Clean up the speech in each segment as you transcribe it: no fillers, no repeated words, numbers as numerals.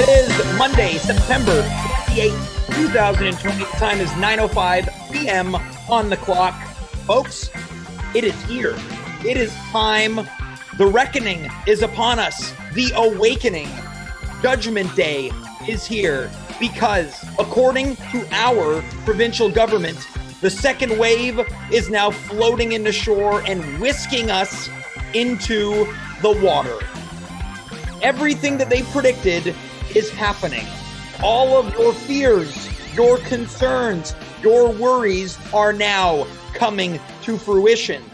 It is Monday, September 28th, 2020. The time is 9:05 p.m. on the clock. Folks, it is here. It is time. The reckoning is upon us. The awakening. Judgment Day is here because, according to our provincial government, the second wave is now floating into shore and whisking us into the water. Everything that they predicted is happening. All of your fears, your concerns, your worries are now coming to fruition.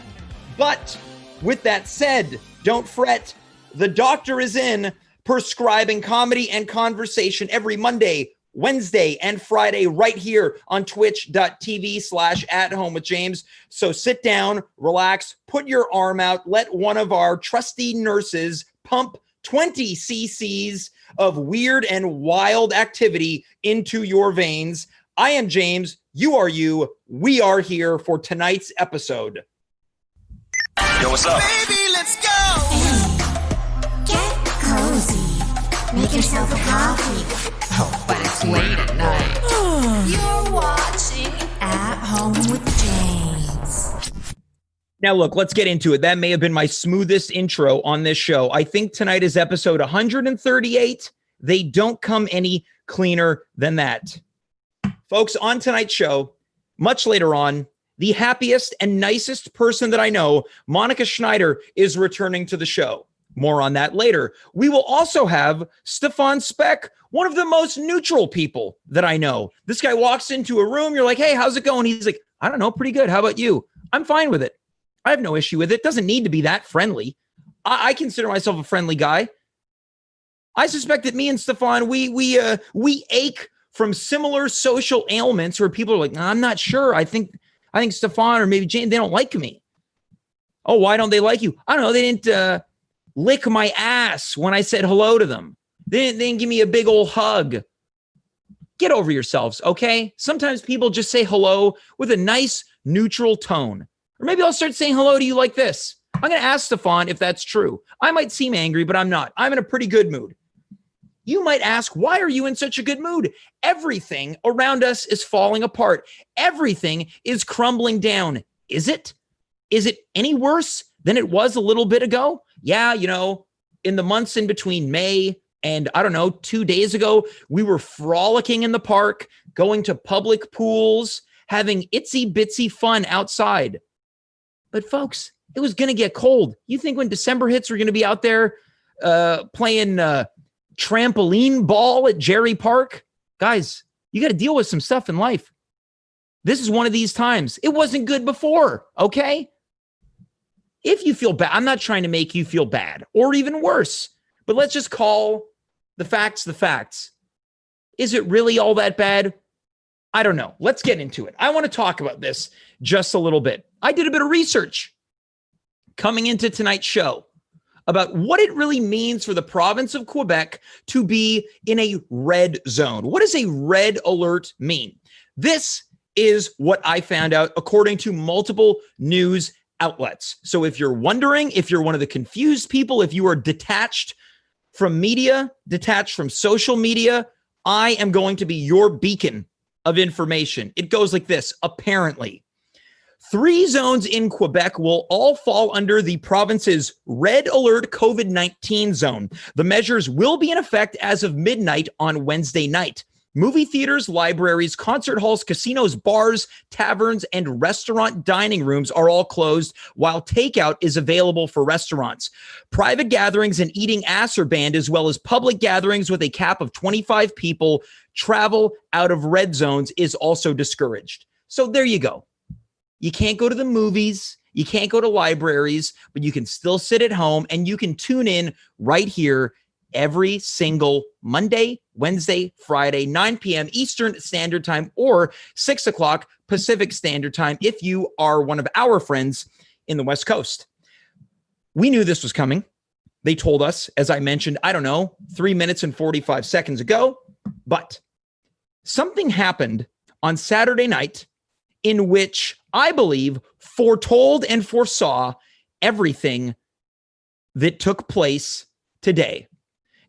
But with that said, don't fret. The doctor is in, prescribing comedy and conversation every Monday, Wednesday, and Friday right here on twitch.tv/@home-with-James. So sit down, relax, put your arm out, let one of our trusty nurses pump 20 cc's of weird and wild activity into your veins. I am James. You are you. We are here for tonight's episode. Yo, what's up? Baby, let's go! Get cozy. Make yourself a coffee. Oh, but it's late at night. You're watching At Home with James. Now, look, let's get into it. That may have been my smoothest intro on this show. I think tonight is episode 138. They don't come any cleaner than that. Folks, on tonight's show, much later on, the happiest and nicest person that I know, Monika Schneider, is returning to the show. More on that later. We will also have Stefan Spec, one of the most neutral people that I know. This guy walks into a room, you're like, hey, how's it going? He's like, I don't know, pretty good. How about you? I'm fine with it. I have no issue with it. Doesn't need to be that friendly. I consider myself a friendly guy. I suspect that me and Stefan, we ache from similar social ailments where people are like, I'm not sure. I think Stefan or maybe Jane, they don't like me. Oh, why don't they like you? I don't know. They didn't lick my ass when I said hello to them. They didn't give me a big old hug. Get over yourselves, okay? Sometimes people just say hello with a nice neutral tone. Or maybe I'll start saying hello to you like this. I'm going to ask Stefan if that's true. I might seem angry, but I'm not. I'm in a pretty good mood. You might ask, why are you in such a good mood? Everything around us is falling apart. Everything is crumbling down. Is it? Is it any worse than it was a little bit ago? Yeah, you know, in the months in between May and, 2 days ago, we were frolicking in the park, going to public pools, having itsy bitsy fun outside. But folks, it was going to get cold. You think when December hits, we're going to be out there playing trampoline ball at Jerry Park? Guys, you got to deal with some stuff in life. This is one of these times. It wasn't good before, okay? If you feel bad, I'm not trying to make you feel bad or even worse, but let's just call the facts the facts. Is it really all that bad? I don't know. Let's get into it. I want to talk about this just a little bit. I did a bit of research coming into tonight's show about what it really means for the province of Quebec to be in a red zone. What does a red alert mean? This is what I found out according to multiple news outlets. So if you're wondering, if you're one of the confused people, if you are detached from media, detached from social media, I am going to be your beacon of information. It goes like this. Apparently, 3 zones in Quebec will all fall under the province's red alert COVID-19 zone. The measures will be in effect as of midnight on Wednesday night. Movie theaters, libraries, concert halls, casinos, bars, taverns, and restaurant dining rooms are all closed, while takeout is available for restaurants. Private gatherings and eating ass are banned, as well as public gatherings with a cap of 25 people. Travel out of red zones is also discouraged. So there you go. You can't go to the movies. You can't go to libraries, but you can still sit at home and you can tune in right here every single Monday, Wednesday, Friday, 9 p.m. Eastern Standard Time or 6 o'clock Pacific Standard Time if you are one of our friends in the West Coast. We knew this was coming. They told us, as I mentioned, 3 minutes and 45 seconds ago, but something happened on Saturday night in which I believe foretold and foresaw everything that took place today.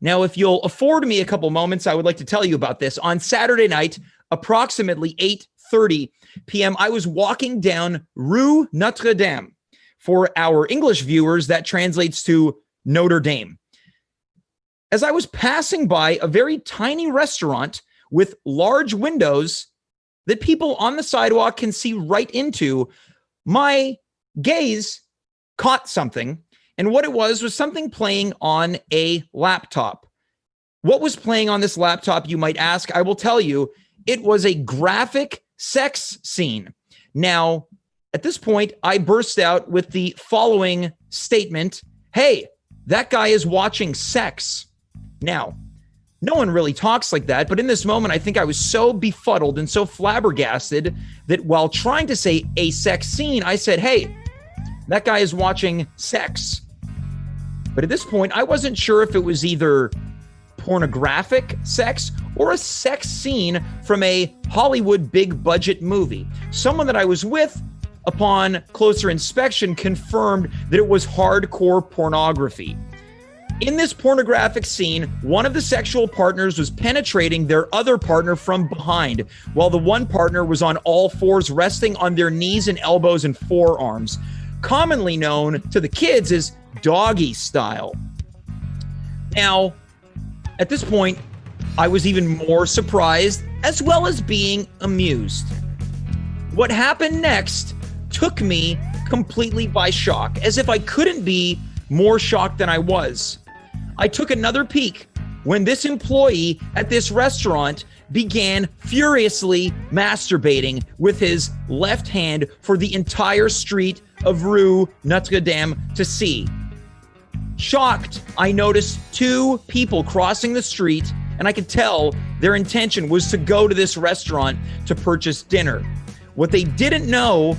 Now, if you'll afford me a couple moments, I would like to tell you about this. On Saturday night, approximately 8:30 p.m., I was walking down Rue Notre Dame. For our English viewers, that translates to Notre Dame. As I was passing by a very tiny restaurant with large windows that people on the sidewalk can see right into, my gaze caught something. And what it was something playing on a laptop. What was playing on this laptop, you might ask? I will tell you, it was a graphic sex scene. Now, at this point, I burst out with the following statement. Hey, that guy is watching sex. Now, no one really talks like that, but in this moment, I think I was so befuddled and so flabbergasted that while trying to say a sex scene, I said, hey, that guy is watching sex. But at this point, I wasn't sure if it was either pornographic sex or a sex scene from a Hollywood big budget movie. Someone that I was with, upon closer inspection, confirmed that it was hardcore pornography. In this pornographic scene, one of the sexual partners was penetrating their other partner from behind, while the one partner was on all fours, resting on their knees and elbows and forearms, commonly known to the kids as doggy style. Now, at this point, I was even more surprised as well as being amused. What happened next took me completely by shock, as if I couldn't be more shocked than I was. I took another peek when this employee at this restaurant began furiously masturbating with his left hand for the entire street of Rue Notre Dame to see. Shocked, I noticed two people crossing the street, and I could tell their intention was to go to this restaurant to purchase dinner. What they didn't know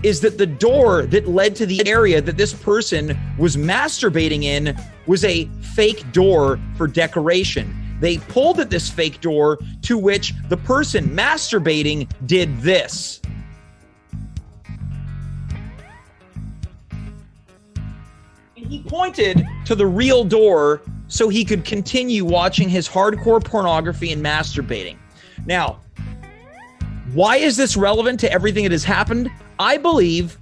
is that the door that led to the area that this person was masturbating in was a fake door for decoration. They pulled at this fake door, to which the person masturbating did this. And he pointed to the real door so he could continue watching his hardcore pornography and masturbating. Now, why is this relevant to everything that has happened? I believe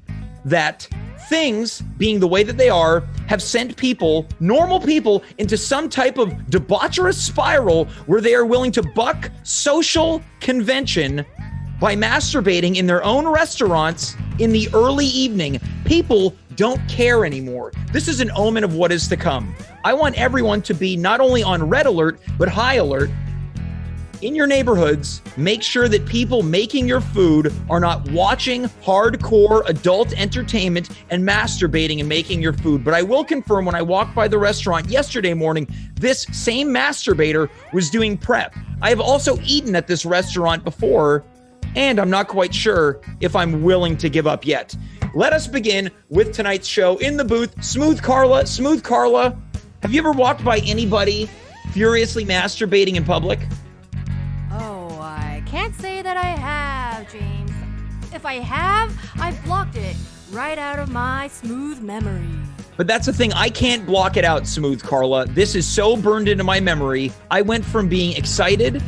that things, being the way that they are, have sent people, normal people, into some type of debaucherous spiral where they are willing to buck social convention by masturbating in their own restaurants in the early evening. People don't care anymore. This is an omen of what is to come. I want everyone to be not only on red alert, but high alert. In your neighborhoods, make sure that people making your food are not watching hardcore adult entertainment and masturbating and making your food. But I will confirm, when I walked by the restaurant yesterday morning, this same masturbator was doing prep. I have also eaten at this restaurant before, and I'm not quite sure if I'm willing to give up yet. Let us begin with tonight's show. In the booth, Smooth Carla. Smooth Carla, have you ever walked by anybody furiously masturbating in public? Can't say that I have, James. If I have, I've blocked it right out of my smooth memory. But that's the thing, I can't block it out, Smooth Carla. This is so burned into my memory. I went from being excited,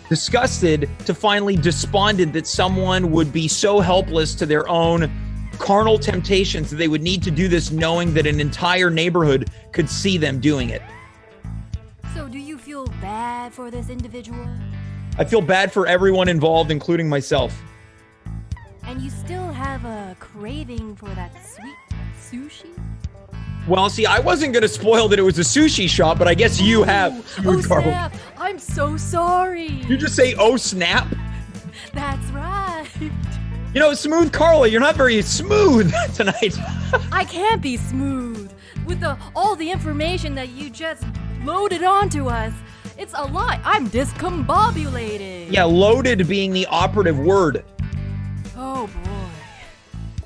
disgusted, to finally despondent that someone would be so helpless to their own carnal temptations that they would need to do this knowing that an entire neighborhood could see them doing it. So do you feel bad for this individual? I feel bad for everyone involved, including myself. And you still have a craving for that sweet sushi? Well, see, I wasn't going to spoil that it was a sushi shop, but I guess you have. Oh, snap. I'm so sorry. You just say, oh, snap? That's right. You know, Smooth Carla, you're not very smooth tonight. I can't be smooth with all the information that you just loaded onto us. It's a lot. I'm discombobulated. Yeah, loaded being the operative word. Oh, boy.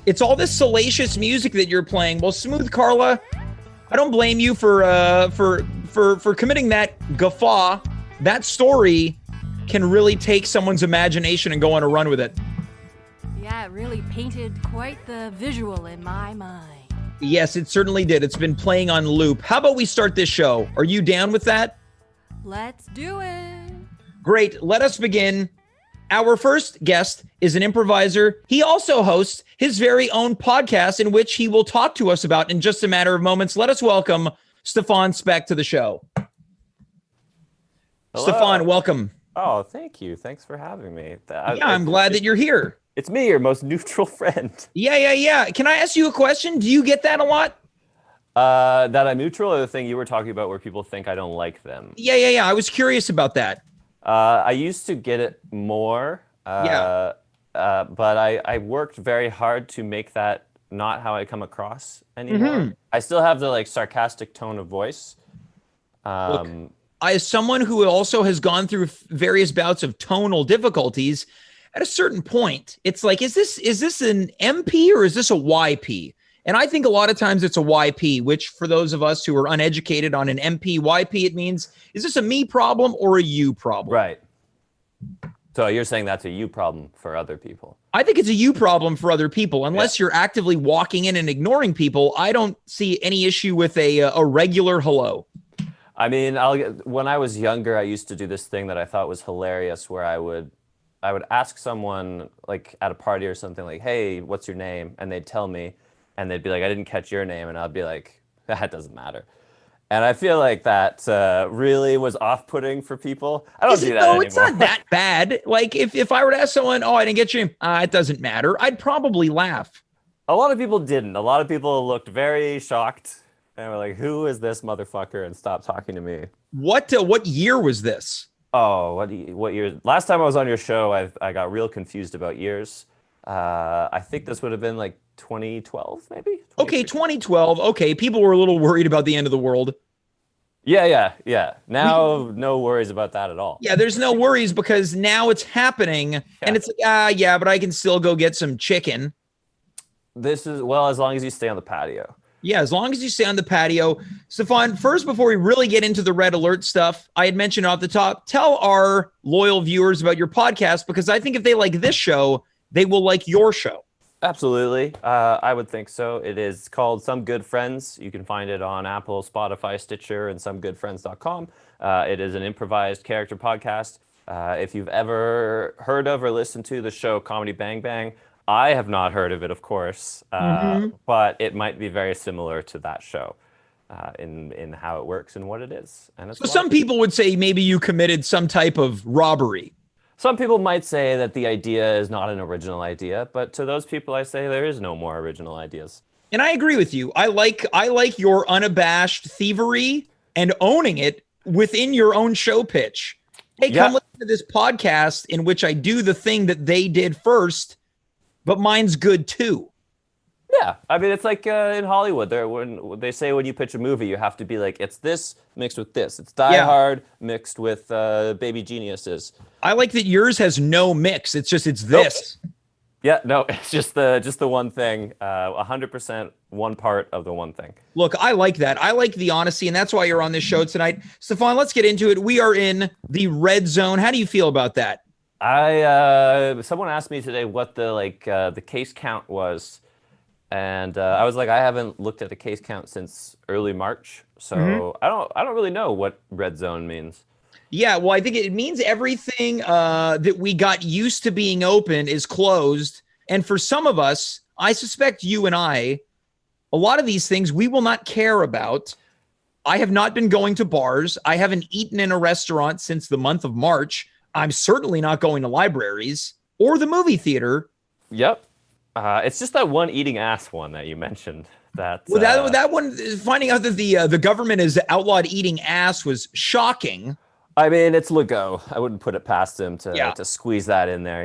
It's all this salacious music that you're playing. Well, Smooth Carla, I don't blame you for committing that guffaw. That story can really take someone's imagination and go on a run with it. Yeah, it really painted quite the visual in my mind. Yes, it certainly did. It's been playing on loop. How about we start this show? Are you down with that? Let's do it. Great. Let us begin. Our first guest is an improviser. He also hosts his very own podcast in which he will talk to us about in just a matter of moments. Let us welcome Stefan Spec to the show. Hello. Stefan, welcome. Oh, thank you. Thanks for having me. I'm glad that you're here. It's me, your most neutral friend. Yeah. Can I ask you a question? Do you get that a lot? That I'm neutral, or the thing you were talking about where people think I don't like them? Yeah. I was curious about that. I used to get it more. Yeah. But I worked very hard to make that not how I come across anymore. I still have the sarcastic tone of voice. Look, as someone who also has gone through various bouts of tonal difficulties, at a certain point, it's like, is this an MP or is this a YP? And I think a lot of times it's a YP, which for those of us who are uneducated on an MP, YP, it means, is this a me problem or a you problem? Right. So you're saying that's a you problem for other people? I think it's a you problem for other people. Unless you're actively walking in and ignoring people, I don't see any issue with a regular hello. I mean, when I was younger, I used to do this thing that I thought was hilarious, where I would ask someone at a party or something hey, what's your name? And they'd tell me, and they'd be like, I didn't catch your name. And I'd be like, that doesn't matter. And I feel like that really was off-putting for people. I don't do that anymore. It's not that bad. If I were to ask someone, oh, I didn't get your name, it doesn't matter, I'd probably laugh. A lot of people didn't. A lot of people looked very shocked and were like, who is this motherfucker? And stopped talking to me. What year was this? Oh, what year? Last time I was on your show, I got real confused about years. I think this would have been 2012, maybe? Okay, 2012. Okay, people were a little worried about the end of the world. Yeah. Now, no worries about that at all. Yeah, there's no worries because now it's happening, and it's like, but I can still go get some chicken. This is, well, as long as you stay on the patio. Yeah, as long as you stay on the patio. Stefan, first, before we really get into the red alert stuff, I had mentioned off the top, tell our loyal viewers about your podcast, because I think if they like this show, they will like your show. Absolutely. I would think so. It is called Some Good Friends. You can find it on Apple, Spotify, Stitcher, and somegoodfriends.com. It is an improvised character podcast. If you've ever heard of or listened to the show Comedy Bang Bang, I have not heard of it, of course, but it might be very similar to that show in how it works and what it is. And so some people would say maybe you committed some type of robbery. Some people might say that the idea is not an original idea, but to those people, I say there is no more original ideas. And I agree with you. I like your unabashed thievery and owning it within your own show pitch. Hey, come listen to this podcast in which I do the thing that they did first, but mine's good too. Yeah, I mean, it's like in Hollywood. When they say when you pitch a movie, you have to be like, it's this mixed with this. It's Die Hard mixed with Baby Geniuses. I like that yours has no mix. It's this. Yeah, no, it's just the one thing. 100% one part of the one thing. Look, I like that. I like the honesty, and that's why you're on this show tonight. Stefan, let's get into it. We are in the red zone. How do you feel about that? Someone asked me today what the case count was. And I was like, I haven't looked at a case count since early March, so I don't really know what red zone means. Yeah, well, I think it means everything that we got used to being open is closed. And for some of us, I suspect you and I, a lot of these things we will not care about. I have not been going to bars. I haven't eaten in a restaurant since the month of March. I'm certainly not going to libraries or the movie theater. Yep. It's just that one eating ass one that you mentioned. That one, finding out that the government has outlawed eating ass was shocking. I mean, it's Legault. I wouldn't put it past him to squeeze that in there.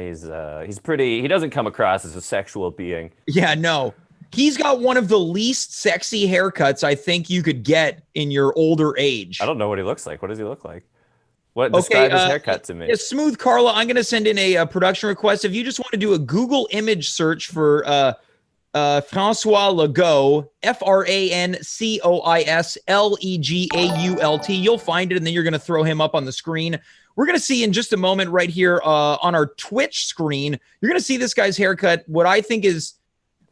He's pretty. He doesn't come across as a sexual being. Yeah, no. He's got one of the least sexy haircuts I think you could get in your older age. I don't know what he looks like. What does he look like? Describe his haircut to me. Yeah, Smooth Carla, I'm going to send in a production request. If you just want to do a Google image search for Francois Legault, FRANCOISLEGAULT, you'll find it, and then you're going to throw him up on the screen. We're going to see in just a moment right here on our Twitch screen, you're going to see this guy's haircut, what I think is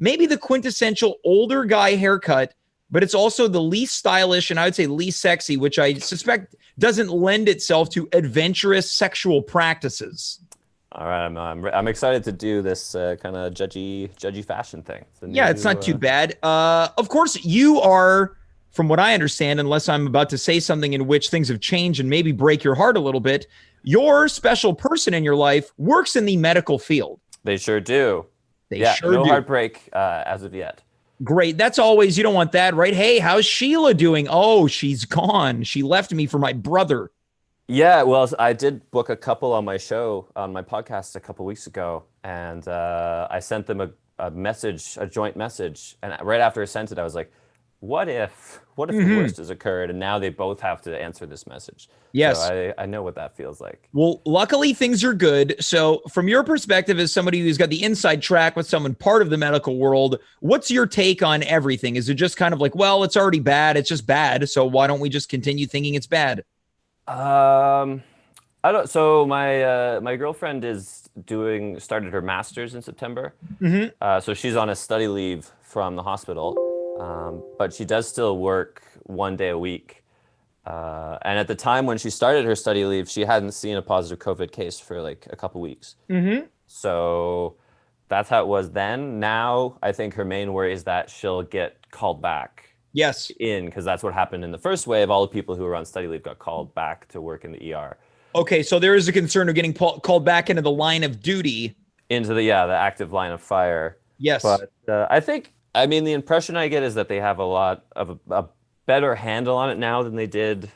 maybe the quintessential older guy haircut, but it's also the least stylish and I would say least sexy, which I suspect doesn't lend itself to adventurous sexual practices. All right, I'm excited to do this kind of judgy fashion thing. It's not too bad. Of course, you are, from what I understand, unless I'm about to say something in which things have changed and maybe break your heart a little bit, your special person in your life works in the medical field. They sure do. No heartbreak as of yet. Great. That's always, you don't want that, right? Hey, how's Sheila doing? Oh, she's gone. She left me for my brother. Yeah, well, I did book a couple on my show, on my podcast a couple weeks ago, and I sent them a message, a joint message, and right after I sent it, I was like, what if the worst has occurred, and now they both have to answer this message? Yes. So I know what that feels like. Well, luckily things are good. So from your perspective as somebody who's got the inside track with someone part of the medical world, what's your take on everything? Is it just kind of like, well, it's already bad, it's just bad, so why don't we just continue thinking it's bad? I don't. So my girlfriend started her master's in September. So she's on a study leave from the hospital, but she does still work 1 day a week. And at the time when she started her study leave, she hadn't seen a positive COVID case for like a couple weeks. So that's how it was then. Now I think her main worry is that she'll get called back. Yes. Because that's what happened in the first wave. All the people who were on study leave got called back to work in the ER. Okay, so there is a concern of getting called back into the line of duty. Into the active line of fire. Yes. But the impression I get is that they have a lot of a better handle on it now than they did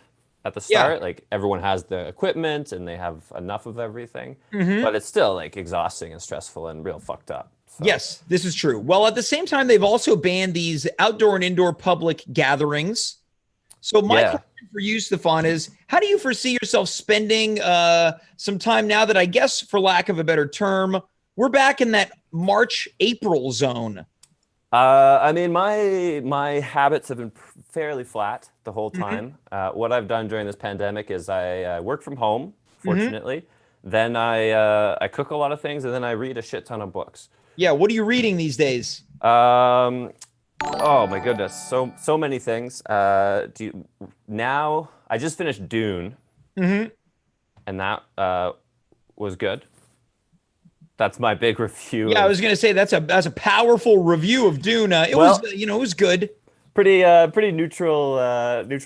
at the start. Like everyone has the equipment and they have enough of everything. But it's still like exhausting and stressful and real fucked up. So. Yes, this is true. Well, at the same time, they've also banned these outdoor and indoor public gatherings. So my question for you, Stefan, is how do you foresee yourself spending some time now that I guess, for lack of a better term, we're back in that March, April zone? My habits have been fairly flat the whole time. What I've done during this pandemic is I work from home, fortunately. Then I cook a lot of things, and then I read a shit ton of books. Yeah, what are you reading these days? Oh my goodness, so many things. Now I just finished Dune, and that was good. That's my big review. Yeah, I was gonna say that's a powerful review of Dune. It was good. Pretty neutral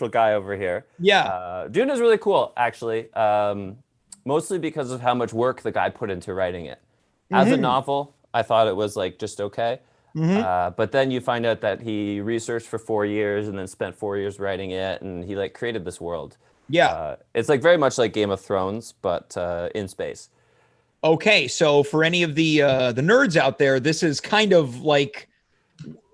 guy over here. Yeah, Dune is really cool, actually. Mostly because of how much work the guy put into writing it. As a novel, I thought it was like just okay. But then you find out that he researched for 4 years and then spent 4 years writing it, and he like created this world. Yeah, it's like very much like Game of Thrones, but in space. Okay, so for any of the nerds out there, this is kind of like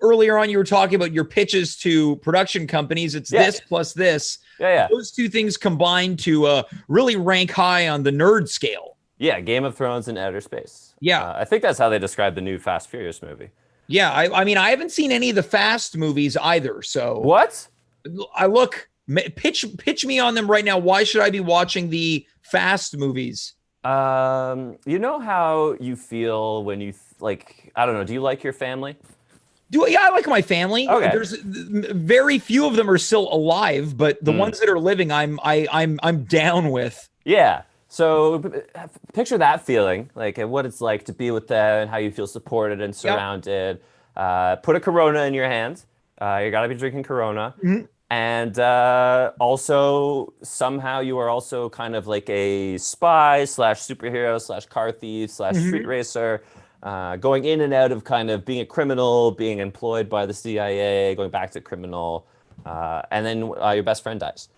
earlier on you were talking about your pitches to production companies. It's this plus this. Yeah. Those two things combined to really rank high on the nerd scale. Yeah, Game of Thrones and outer space. Yeah. I think that's how they describe the new Fast Furious movie. Yeah, I mean, I haven't seen any of the Fast movies either. So what? Pitch me on them right now. Why should I be watching the Fast movies? You know how you feel when you I don't know. Do you like your family? I like my family. Okay. There's very few of them are still alive, but the ones that are living, I'm down with. Yeah. So picture that feeling, like what it's like to be with them and how you feel supported and surrounded. Put a Corona in your hand. You gotta be drinking Corona. And also somehow you are also kind of like a spy / superhero / car thief / street racer, going in and out of kind of being a criminal, being employed by the CIA, going back to criminal, and then your best friend dies.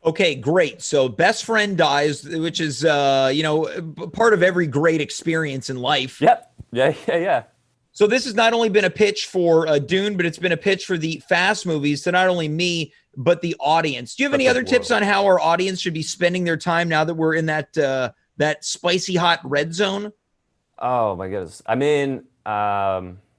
Okay, great. So best friend dies, which is, part of every great experience in life. Yep. Yeah. So this has not only been a pitch for Dune, but it's been a pitch for the Fast movies to not only me, but the audience. Do you have any other tips on how our audience should be spending their time now that we're in that spicy hot red zone? Oh my goodness. I mean,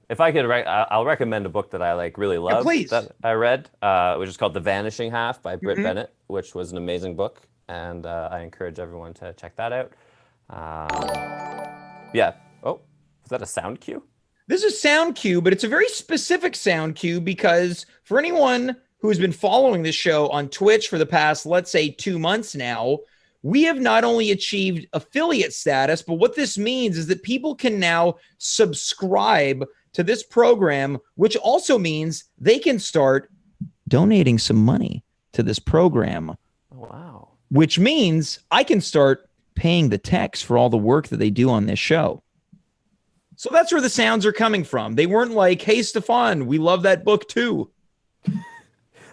if I could, I'll recommend a book that I really love. Yeah, please. That I read, which is called The Vanishing Half by Britt Bennett, which was an amazing book, and I encourage everyone to check that out. Yeah. Oh, is that a sound cue? This is a sound cue, but it's a very specific sound cue because for anyone who has been following this show on Twitch for the past, let's say, 2 months now, we have not only achieved affiliate status, but what this means is that people can now subscribe to this program, which also means they can start donating some money to this program. Wow. Which means I can start paying the techs for all the work that they do on this show. So that's where the sounds are coming from. They weren't like, hey, Stefan, we love that book too.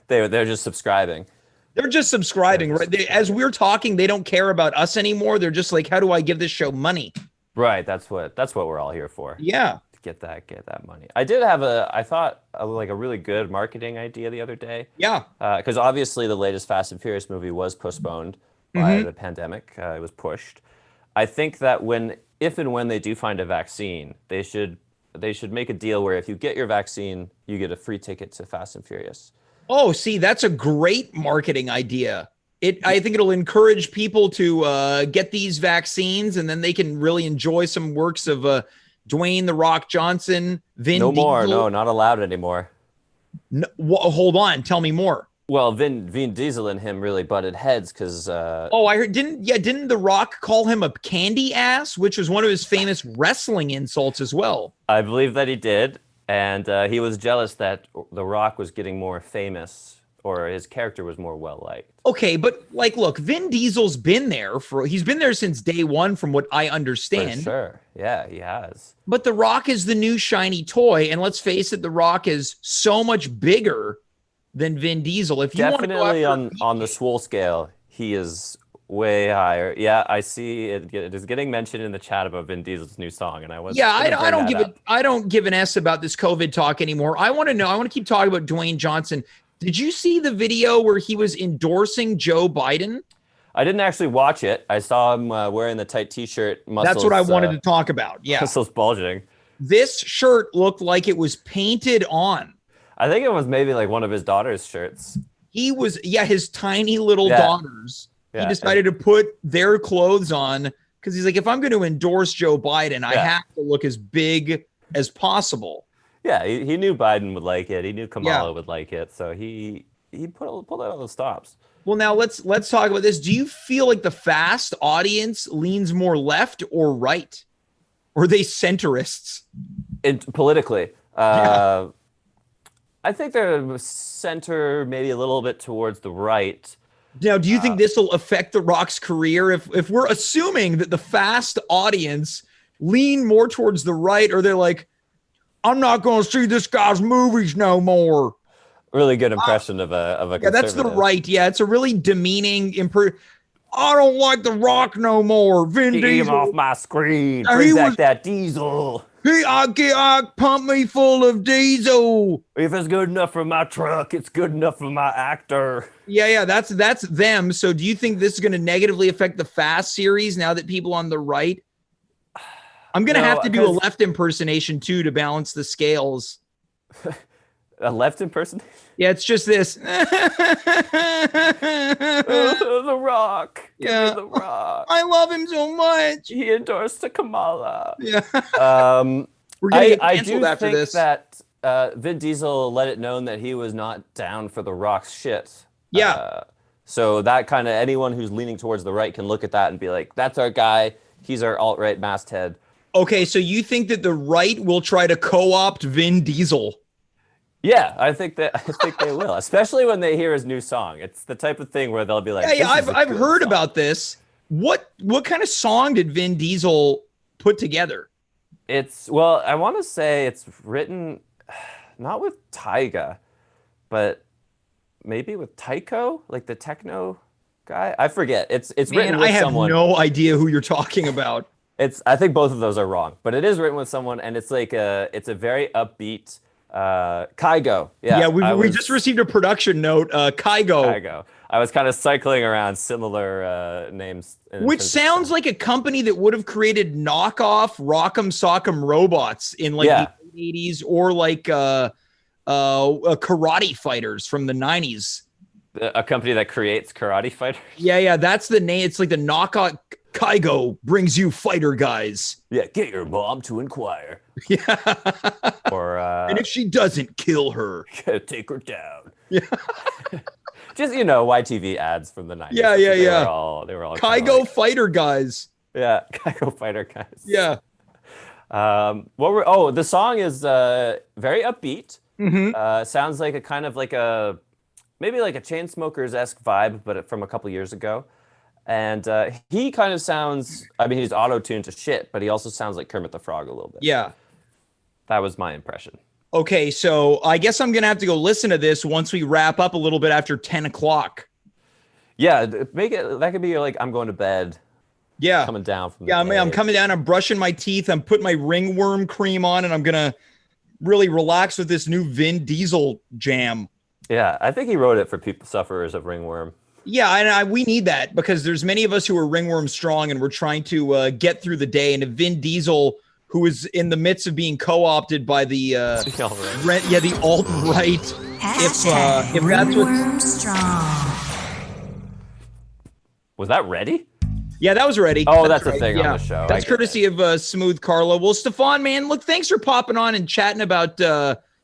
They're just subscribing. They're just subscribing, right? As we're talking, they don't care about us anymore. They're just like, how do I give this show money? Right. That's what we're all here for. Yeah. To get that money. I did have a really good marketing idea the other day. Yeah. Because obviously the latest Fast and Furious movie was postponed by the pandemic. It was pushed. I think that if and when they do find a vaccine, they should make a deal where if you get your vaccine, you get a free ticket to Fast and Furious. Oh, see, that's a great marketing idea. I think it'll encourage people to get these vaccines, and then they can really enjoy some works of Dwayne "The Rock" Johnson, Vin Diesel. No, not allowed anymore. No, hold on, tell me more. Well, Vin Diesel and him really butted heads because. I heard. Didn't The Rock call him a candy ass, which was one of his famous wrestling insults as well? I believe that he did, and he was jealous that The Rock was getting more famous, or his character was more well liked. Okay, but look, Vin Diesel's been there he's been there since day one, from what I understand. For sure, yeah, he has. But The Rock is the new shiny toy, and let's face it, The Rock is so much bigger than Vin Diesel. If you definitely on the swole scale, he is way higher. Yeah, I see it is getting mentioned in the chat about Vin Diesel's new song, and I don't give an S about this COVID talk anymore. I want to keep talking about Dwayne Johnson. Did you see the video where he was endorsing Joe Biden? I didn't actually watch it. I saw him wearing the tight T-shirt. Muscles, that's what I wanted to talk about. Yeah, muscles bulging. This shirt looked like it was painted on. I think it was maybe like one of his daughter's shirts. His tiny little daughters. Yeah. He decided to put their clothes on because he's like, if I'm going to endorse Joe Biden, I have to look as big as possible. Yeah, he knew Biden would like it. He knew Kamala would like it. So he pulled out all the stops. Well, now let's talk about this. Do you feel like the Fast audience leans more left or right? Or are they centrists? Politically. I think they're center, maybe a little bit towards the right. Now, do you think this will affect The Rock's career? If we're assuming that the Fast audience lean more towards the right, or they're like, I'm not going to see this guy's movies no more. Really good impression of a conservative. Yeah, that's the right. Yeah, it's a really demeaning I don't like The Rock no more. Vin Diesel. Get him off my screen. Bring back that Diesel. I pump me full of diesel. If it's good enough for my truck, it's good enough for my actor. Yeah, that's them. So do you think this is going to negatively affect the Fast series now that people on the right? I'm going to have to do a left impersonation too to balance the scales. A left impersonation? Yeah, it's just this. The Rock. Yeah. The Rock. I love him so much. He endorsed Kamala. Yeah. We're going to get canceled after this. I do think that Vin Diesel let it known that he was not down for The Rock's shit. Yeah. So that kind of anyone who's leaning towards the right can look at that and be like, that's our guy. He's our alt-right masthead. Okay, so you think that the right will try to co-opt Vin Diesel? Yeah, I think they will, especially when they hear his new song. It's the type of thing where they'll be like, "Yeah, I've heard about this. What kind of song did Vin Diesel put together?" I want to say it's written not with Tyga, but maybe with Tycho, like the techno guy. I forget. It's written with someone. I have no idea who you're talking about. I think both of those are wrong, but it is written with someone, and it's like it's a very upbeat. Kygo. Yeah, we just received a production note. Kygo. I was kind of cycling around similar names. Which sounds like a company that would have created knockoff Rock'em Sock'em robots in the 80s, or like Karate Fighters from the 90s. A company that creates Karate Fighters? Yeah, that's the name. It's like the knockoff Kygo brings you fighter guys. Yeah, get your mom to inquire. Yeah. Or And if she doesn't, kill her. take her down. Yeah. Just, YTV ads from the 90s. Yeah. They were all Kygo fighter guys. Yeah, Kygo fighter guys. Yeah. The song is very upbeat. Mm-hmm. Sounds like a kind of like a maybe like a Chainsmokers-esque vibe, but from a couple years ago. And he kind of sounds, he's auto-tuned to shit, but he also sounds like Kermit the Frog a little bit. Yeah. That was my impression. Okay, so I guess I'm going to have to go listen to this once we wrap up a little bit after 10 o'clock. Yeah, that could be like, I'm going to bed. Yeah. Coming down from I'm coming down, I'm brushing my teeth, I'm putting my ringworm cream on, and I'm going to really relax with this new Vin Diesel jam. Yeah, I think he wrote it for people sufferers of ringworm. Yeah, and we need that because there's many of us who are ringworm strong and we're trying to get through the day. And if Vin Diesel, who is in the midst of being co-opted by the the alt-right, if that's Ringworm strong. Was that ready? Yeah, that was ready. Oh, that's right. a thing on the show. That's courtesy of Smooth Carlo. Well, Stefan, man, look, thanks for popping on and chatting about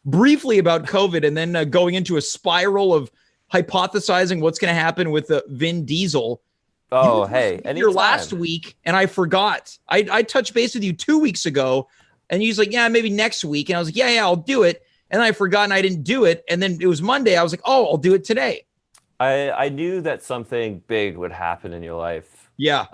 briefly about COVID and then going into a spiral of hypothesizing what's going to happen with Vin Diesel. Oh, hey. Your last week, and I forgot. I touched base with you 2 weeks ago, and you was like, yeah, maybe next week. And I was like, yeah, I'll do it. And I forgot and I didn't do it. And then it was Monday. I was like, oh, I'll do it today. I knew that something big would happen in your life. Yeah.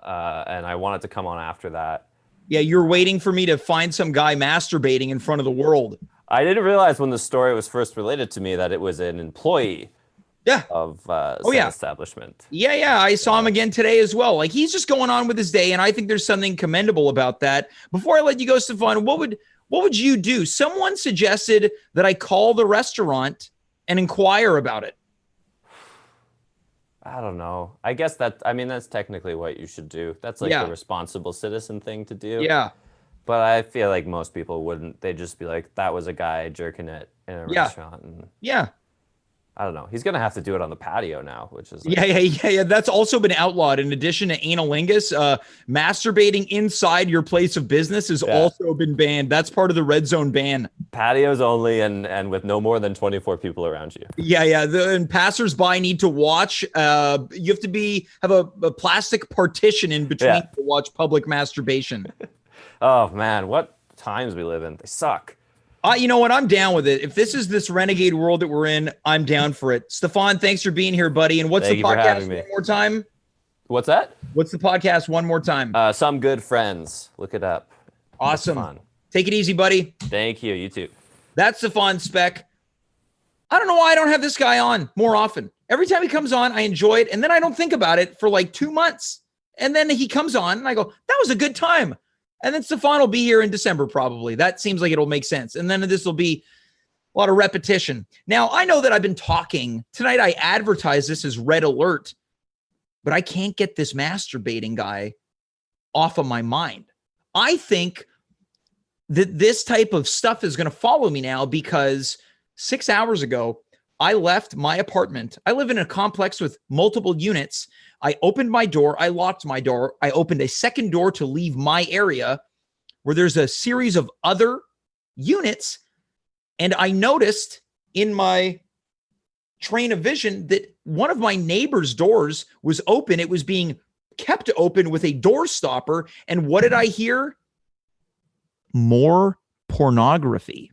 And I wanted to come on after that. Yeah, you're waiting for me to find some guy masturbating in front of the world. I didn't realize when the story was first related to me that it was an employee of establishment. Yeah. I saw him again today as well. Like, he's just going on with his day, and I think there's something commendable about that. Before I let you go, Stefan, what would you do? Someone suggested that I call the restaurant and inquire about it. I don't know. I guess that's technically what you should do. That's like the responsible citizen thing to do. Yeah. But I feel like most people wouldn't. They'd just be like, that was a guy jerking it in a restaurant. And I don't know. He's going to have to do it on the patio now, which is like, yeah. That's also been outlawed. In addition to analingus, masturbating inside your place of business has also been banned. That's part of the red zone ban. Patios only and with no more than 24 people around you. Yeah. And passersby need to watch. You have to have a plastic partition in between to watch public masturbation. Oh, man. What times we live in. They suck. You know what? I'm down with it. If this renegade world that we're in, I'm down for it. Stefan, thanks for being here, buddy. And what's the podcast one more time? What's that? What's the podcast one more time? Some Good Friends. Look it up. Awesome. Take it easy, buddy. Thank you. You too. That's Stefan Spec. I don't know why I don't have this guy on more often. Every time he comes on, I enjoy it. And then I don't think about it for like 2 months. And then he comes on and I go, that was a good time. And then Stefan will be here in December, probably. That seems like it'll make sense. And then this will be a lot of repetition. Now, I know that I've been talking. Tonight, I advertise this as Red Alert, but I can't get this masturbating guy off of my mind. I think that this type of stuff is going to follow me now because 6 hours ago, I left my apartment. I live in a complex with multiple units. I opened my door. I locked my door. I opened a second door to leave my area where there's a series of other units. And I noticed in my train of vision that one of my neighbor's doors was open. It was being kept open with a door stopper. And what did I hear? More pornography.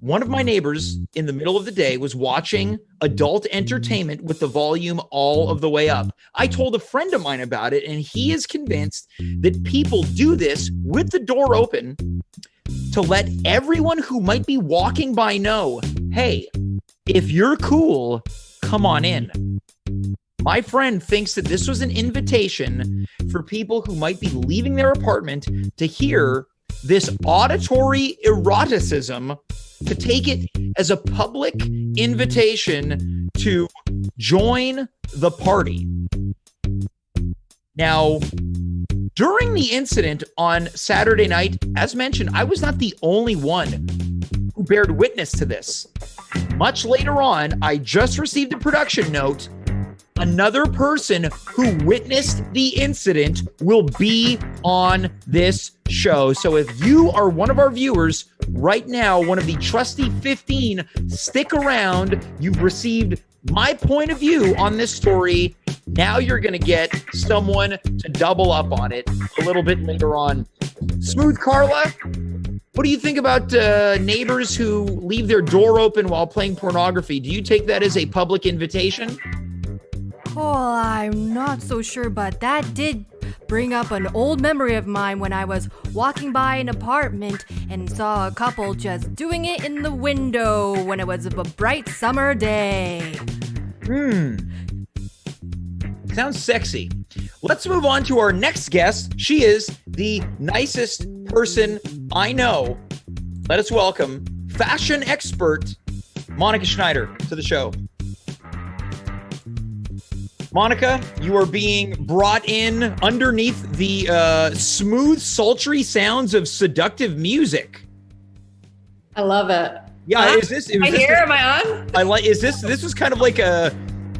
One of my neighbors in the middle of the day was watching adult entertainment with the volume all of the way up. I told a friend of mine about it, and he is convinced that people do this with the door open to let everyone who might be walking by know, hey, if you're cool, come on in. My friend thinks that this was an invitation for people who might be leaving their apartment to hear this auditory eroticism, to take it as a public invitation to join the party. Now, during the incident on Saturday night, as mentioned, I was not the only one who bared witness to this. Much later on, I just received a production note another person who witnessed the incident will be on this show. So if you are one of our viewers right now, one of the trusty 15, stick around. You've received my point of view on this story. Now you're going to get someone to double up on it a little bit later on. Smooth Carla, what do you think about neighbors who leave their door open while playing pornography? Do you take that as a public invitation? Oh, I'm not so sure, but that did bring up an old memory of mine when I was walking by an apartment and saw a couple just doing it in the window when it was a bright summer day. Sounds sexy. Let's move on to our next guest. She is the nicest person I know. Let us welcome fashion expert Monika Schneider to the show. Monika, you are being brought in underneath the smooth, sultry sounds of seductive music. I love it. Yeah, Huh? is this? Am I here? Am I on? I like. Is this? This was kind of like a,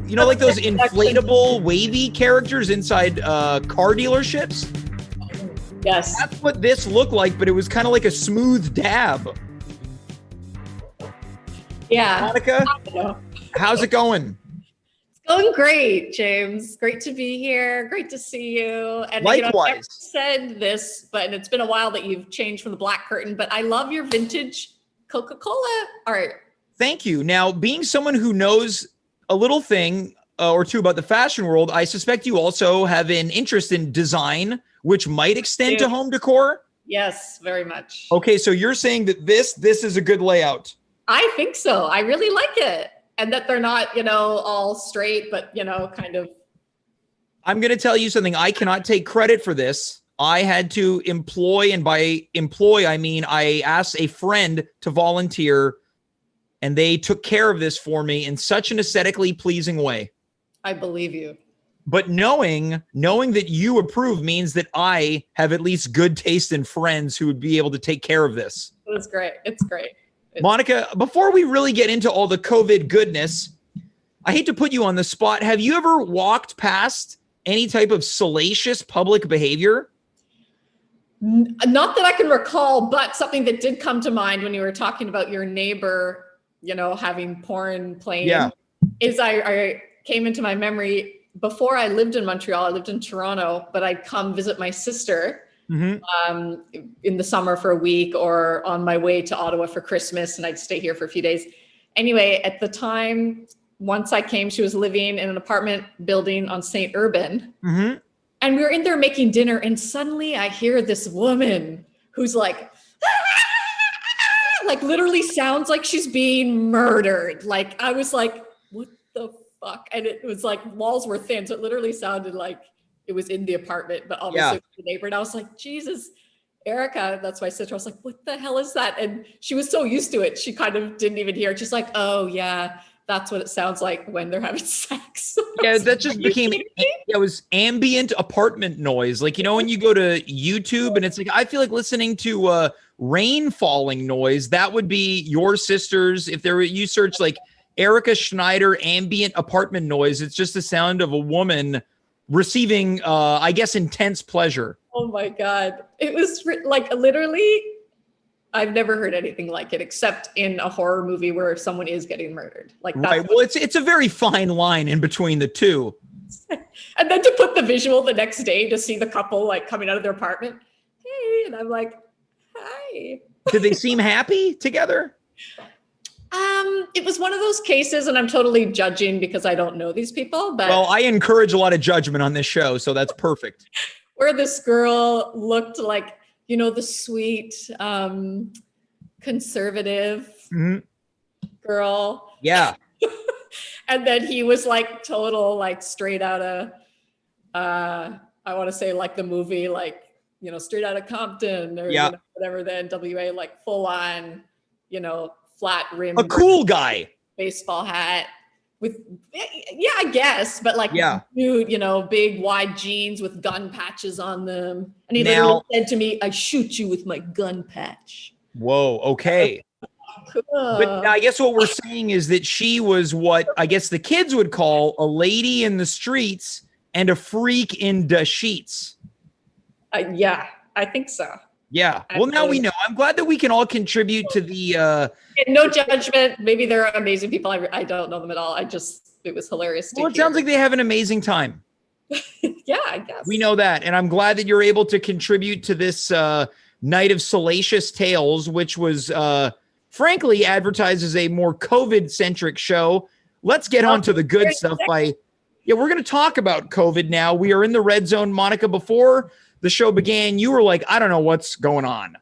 like those inflatable, wavy characters inside car dealerships. Yes. That's what this looked like, but it was kind of like a smooth dab. Yeah. Monika, how's it going? Going great, James. Great to be here. Great to see you. And Likewise. I've never said this, but it's been a while that you've changed from the black curtain, but I love your vintage Coca-Cola art. Thank you. Now, being someone who knows a little thing or two about the fashion world, I suspect you also have an interest in design, which might extend to home decor. Yes, very much. Okay, so you're saying that this is a good layout. I think so. I really like it. And that they're not, all straight, but, kind of. I'm going to tell you something. I cannot take credit for this. I had to employ, and by employ, I mean I asked a friend to volunteer, and they took care of this for me in such an aesthetically pleasing way. I believe you. But knowing that you approve means that I have at least good taste in friends who would be able to take care of this. It's great. It's great. Monika, before we really get into all the COVID goodness, I hate to put you on the spot. Have you ever walked past any type of salacious public behavior? Not that I can recall, but something that did come to mind when you were talking about your neighbor, having porn playing, is I came into my memory before I lived in Montreal. I lived in Toronto, but I'd come visit my sister in the summer for a week or on my way to Ottawa for Christmas, and I'd stay here for a few days. Anyway, at the time, once I came, she was living in an apartment building on St. Urban. And we were in there making dinner, and suddenly I hear this woman who's like literally sounds like she's being murdered. Like, I was like, what the fuck? And it was like walls were thin, so it literally sounded like it was in the apartment, but obviously the neighbor. And I was like, Jesus, Erica, that's my sister. I was like, what the hell is that? And she was so used to it. She kind of didn't even hear it. She's like, oh yeah, that's what it sounds like when they're having sex. Yeah, that just became, it was ambient apartment noise. Like, when you go to YouTube and it's like, I feel like listening to rain falling noise, that would be your sister's. If you search like Erica Schneider ambient apartment noise, it's just the sound of a woman receiving, I guess, intense pleasure. Oh my God. It was like literally, I've never heard anything like it except in a horror movie where someone is getting murdered. Like that. Right. Well, it's a very fine line in between the two. And then to put the visual the next day to see the couple like coming out of their apartment. Hey, and I'm like, hi. Did they seem happy together? It was one of those cases, and I'm totally judging because I don't know these people. But well, I encourage a lot of judgment on this show, so that's perfect. Where this girl looked like, the sweet, conservative girl. Yeah. And then he was like total, like straight out of, I want to say like the movie, like, straight out of Compton or whatever, the NWA, like full on, flat rim. A cool guy. Baseball hat with, I guess, but like, dude, big wide jeans with gun patches on them. And he literally said to me, I shoot you with my gun patch. Whoa. Okay. cool. But I guess what we're saying is that she was what I guess the kids would call a lady in the streets and a freak in the sheets. Yeah, I think so. Yeah. Well, now we know. I'm glad that we can all contribute to the. And no judgment. Maybe they're amazing people. I don't know them at all. It was hilarious. Well, it sounds like they have an amazing time. Yeah, I guess. We know that. And I'm glad that you're able to contribute to this night of salacious tales, which was frankly advertised as a more COVID-centric show. Let's get on to the good stuff we're going to talk about COVID now. We are in the red zone. Monika, before the show began, you were like, I don't know what's going on.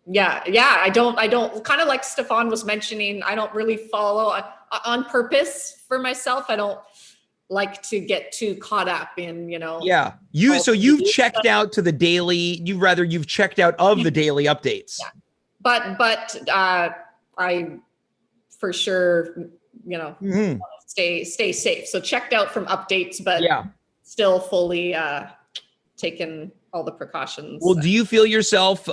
Yeah. I don't kind of like Stefan was mentioning, I don't really follow on purpose for myself. I don't like to get too caught up in, Yeah. You've checked out to the daily, you've checked out of the daily updates. Yeah. But I for sure, stay safe. So checked out from updates, but still fully taken all the precautions. Well, do you feel yourself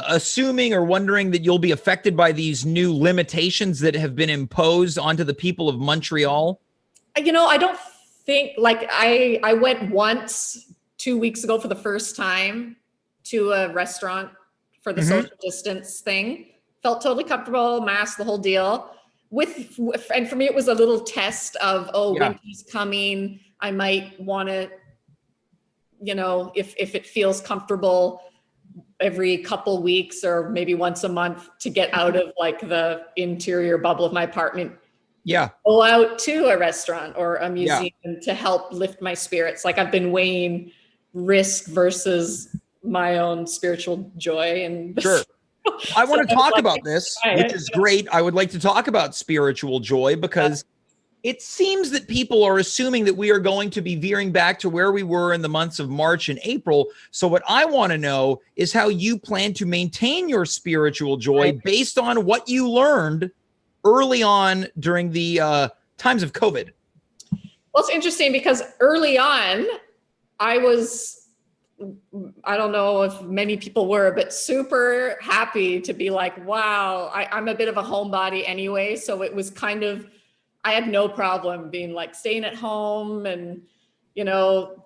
assuming or wondering that you'll be affected by these new limitations that have been imposed onto the people of Montreal? I don't think, like, I went once 2 weeks ago for the first time to a restaurant for the social distance thing. Felt totally comfortable, mask, the whole deal. And for me, it was a little test of, winter's coming. I might want to, if it feels comfortable every couple weeks or maybe once a month to get out of like the interior bubble of my apartment. Yeah. Go out to a restaurant or a museum to help lift my spirits. Like I've been weighing risk versus my own spiritual joy. And sure. I want to talk about this, which is great. I would like to talk about spiritual joy because it seems that people are assuming that we are going to be veering back to where we were in the months of March and April. So what I want to know is how you plan to maintain your spiritual joy based on what you learned early on during the times of COVID. Well, it's interesting because early on, I don't know if many people were, but super happy to be like, wow, I'm a bit of a homebody anyway. So it was kind of, I had no problem being like staying at home and,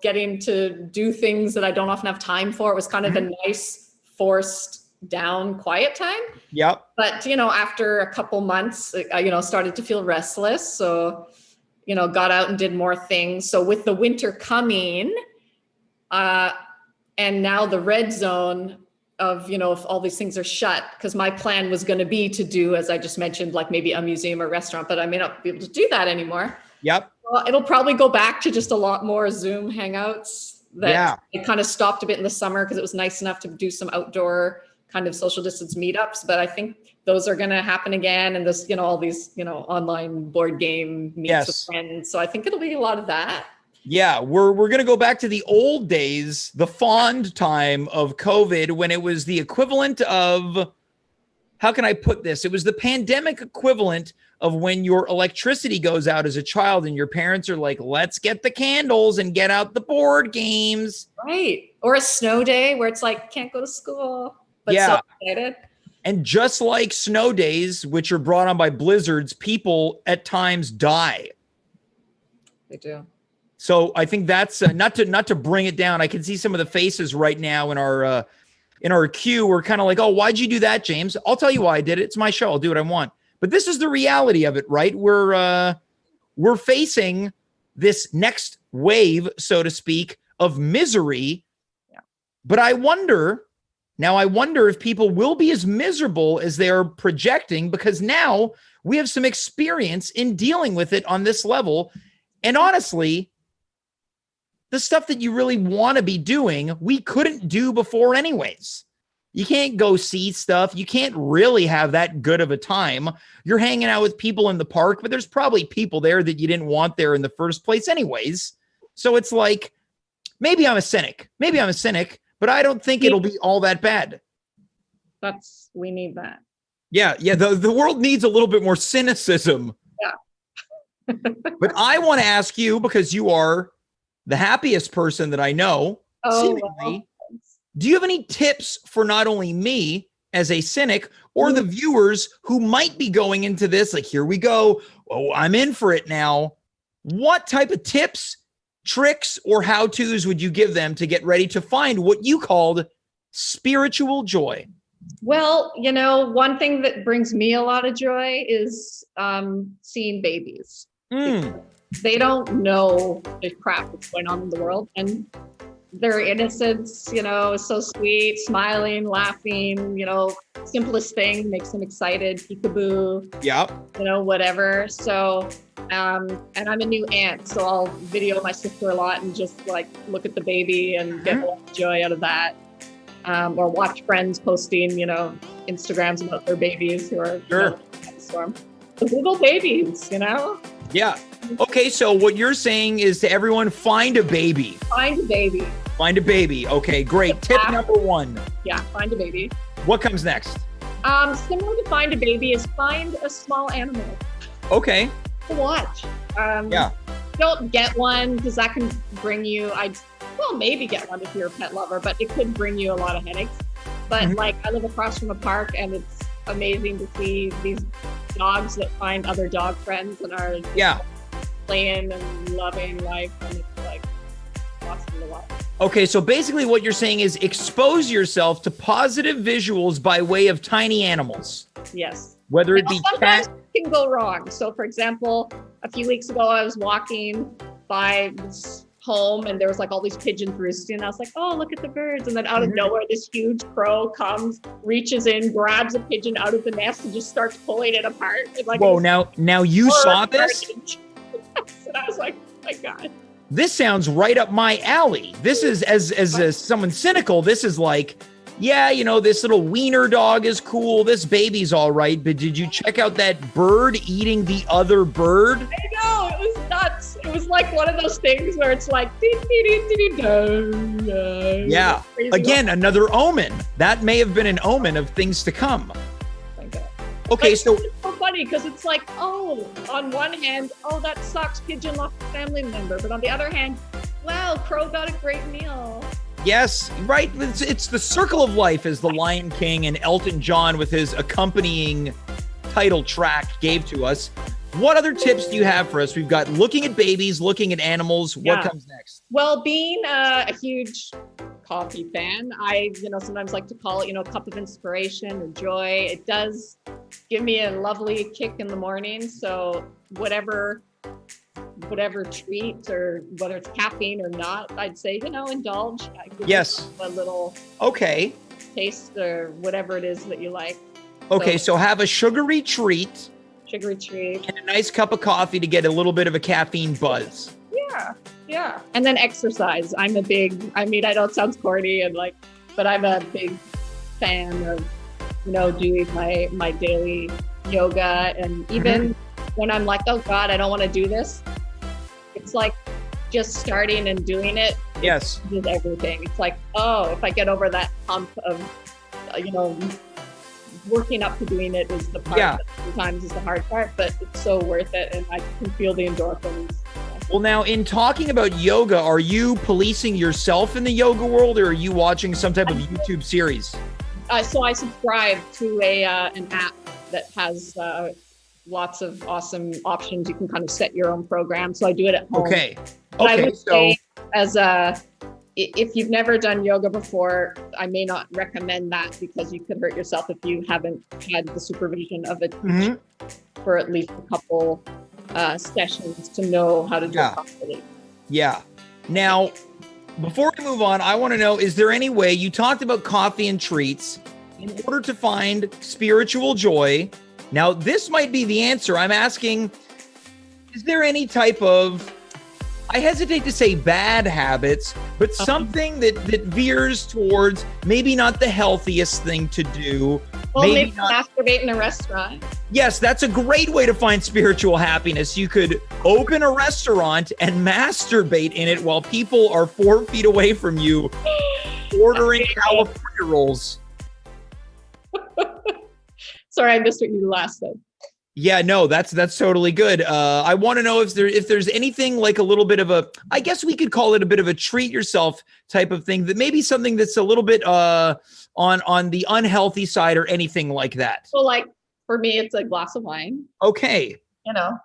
getting to do things that I don't often have time for. It was kind of a nice forced down quiet time. Yep. But, after a couple months, I, started to feel restless. So, got out and did more things. So with the winter coming, and now the red zone of, if all these things are shut, because my plan was going to be to do, as I just mentioned, like maybe a museum or restaurant, but I may not be able to do that anymore. Yep. Well, it'll probably go back to just a lot more Zoom hangouts that it kind of stopped a bit in the summer because it was nice enough to do some outdoor kind of social distance meetups. But I think those are going to happen again. And this, all these, online board game meets with friends. So I think it'll be a lot of that. Yeah, we're going to go back to the old days, the fond time of COVID when it was the equivalent of, how can I put this? It was the pandemic equivalent of when your electricity goes out as a child and your parents are like, let's get the candles and get out the board games. Right. Or a snow day where it's like, can't go to school, but so excited. And just like snow days, which are brought on by blizzards, people at times die. They do. So I think that's not to bring it down. I can see some of the faces right now in our queue. We're kind of like, oh, why'd you do that, James? I'll tell you why I did it. It's my show. I'll do what I want. But this is the reality of it, right? We're facing this next wave, so to speak, of misery. Yeah. But I wonder if people will be as miserable as they are projecting, because now we have some experience in dealing with it on this level. And honestly, the stuff that you really want to be doing, we couldn't do before anyways. You can't go see stuff. You can't really have that good of a time. You're hanging out with people in the park, but there's probably people there that you didn't want there in the first place anyways. So it's like, maybe I'm a cynic, but I don't think it'll be all that bad. We need that. Yeah. The world needs a little bit more cynicism. Yeah. But I want to ask you, because you are the happiest person that I know, seemingly. Do you have any tips for not only me, as a cynic, or the viewers who might be going into this like, here we go. Oh, I'm in for it now. What type of tips, tricks, or how-tos would you give them to get ready to find what you called spiritual joy? Well, one thing that brings me a lot of joy is seeing babies. They don't know the crap that's going on in the world, and their innocence, is so sweet, smiling, laughing, simplest thing makes them excited, peekaboo, whatever. So, and I'm a new aunt, so I'll video my sister a lot and just like look at the baby and get a lot of joy out of that. Or watch friends posting, Instagrams about their babies who are storm. The little babies, Yeah. Okay, so what you're saying is to everyone, find a baby. Find a baby. Find a baby. Okay, great. Tip number 1. Yeah, find a baby. What comes next? Similar to find a baby is find a small animal Okay. to watch. Yeah. Don't get one because that can bring you, maybe get one if you're a pet lover, but it could bring you a lot of headaches. But like I live across from a park and it's amazing to see these dogs that find other dog friends and are playing and loving life, and it's like awesome to watch. Okay, so basically what you're saying is expose yourself to positive visuals by way of tiny animals. Yes. Whether it be sometimes it can go wrong. So for example, a few weeks ago I was walking by this home and there was like all these pigeons roosting, and I was like, oh, look at the birds, and then out of nowhere this huge crow comes, reaches in, grabs a pigeon out of the nest and just starts pulling it apart. And like, whoa, now you saw this? And I was like, oh my God. This sounds right up my alley. This is, as someone cynical, this is like, this little wiener dog is cool, this baby's all right, but did you check out that bird eating the other bird? I know, it was nuts. It was like one of those things where it's like, yeah. Again, another omen. That may have been an omen of things to come. Okay, so it's so funny because it's like, oh, on one hand, oh, that sucks, pigeon lost a family member, but on the other hand, wow, crow got a great meal. Yes, right. It's the circle of life, as the Lion King and Elton John with his accompanying title track gave to us. What other tips do you have for us? We've got looking at babies, looking at animals. What comes next? Well, being a huge coffee fan, I sometimes like to call it a cup of inspiration or joy. It does give me a lovely kick in the morning. So whatever treat, or whether it's caffeine or not, I'd say indulge. Yes. A little taste or whatever it is that you like. Okay, so have a sugary treat. And a nice cup of coffee to get a little bit of a caffeine buzz. Yeah. And then exercise. I know it sounds corny but I'm a big fan of, doing my daily yoga. And even when I'm like, oh God, I don't want to do this, it's like just starting and doing it. Yes. Is everything. It's like, oh, if I get over that hump of, working up to doing it is the part that sometimes is the hard part, but it's so worth it, and I can feel the endorphins. Well, now, in talking about yoga, are you policing yourself in the yoga world, or are you watching some type of YouTube series? So I subscribe to an app that has lots of awesome options. You can kind of set your own program. So I do it at home. Okay. But I would say, if you've never done yoga before, I may not recommend that because you could hurt yourself if you haven't had the supervision of a teacher for at least a couple sessions to know how to do it properly. Yeah. Now, before we move on, I want to know, is there any way, you talked about coffee and treats, in order to find spiritual joy? Now, this might be the answer. I'm asking, is there any type of, I hesitate to say bad habits, but something that veers towards maybe not the healthiest thing to do. Well, maybe masturbate in a restaurant. Yes, that's a great way to find spiritual happiness. You could open a restaurant and masturbate in it while people are 4 feet away from you ordering California rolls. Sorry, I missed what you last said. Yeah, no, that's totally good. I want to know if there's anything like a little bit of a, I guess we could call it a bit of a treat yourself type of thing, that maybe something that's a little bit on the unhealthy side or anything like that. So like for me, it's a glass of wine. Okay. You know,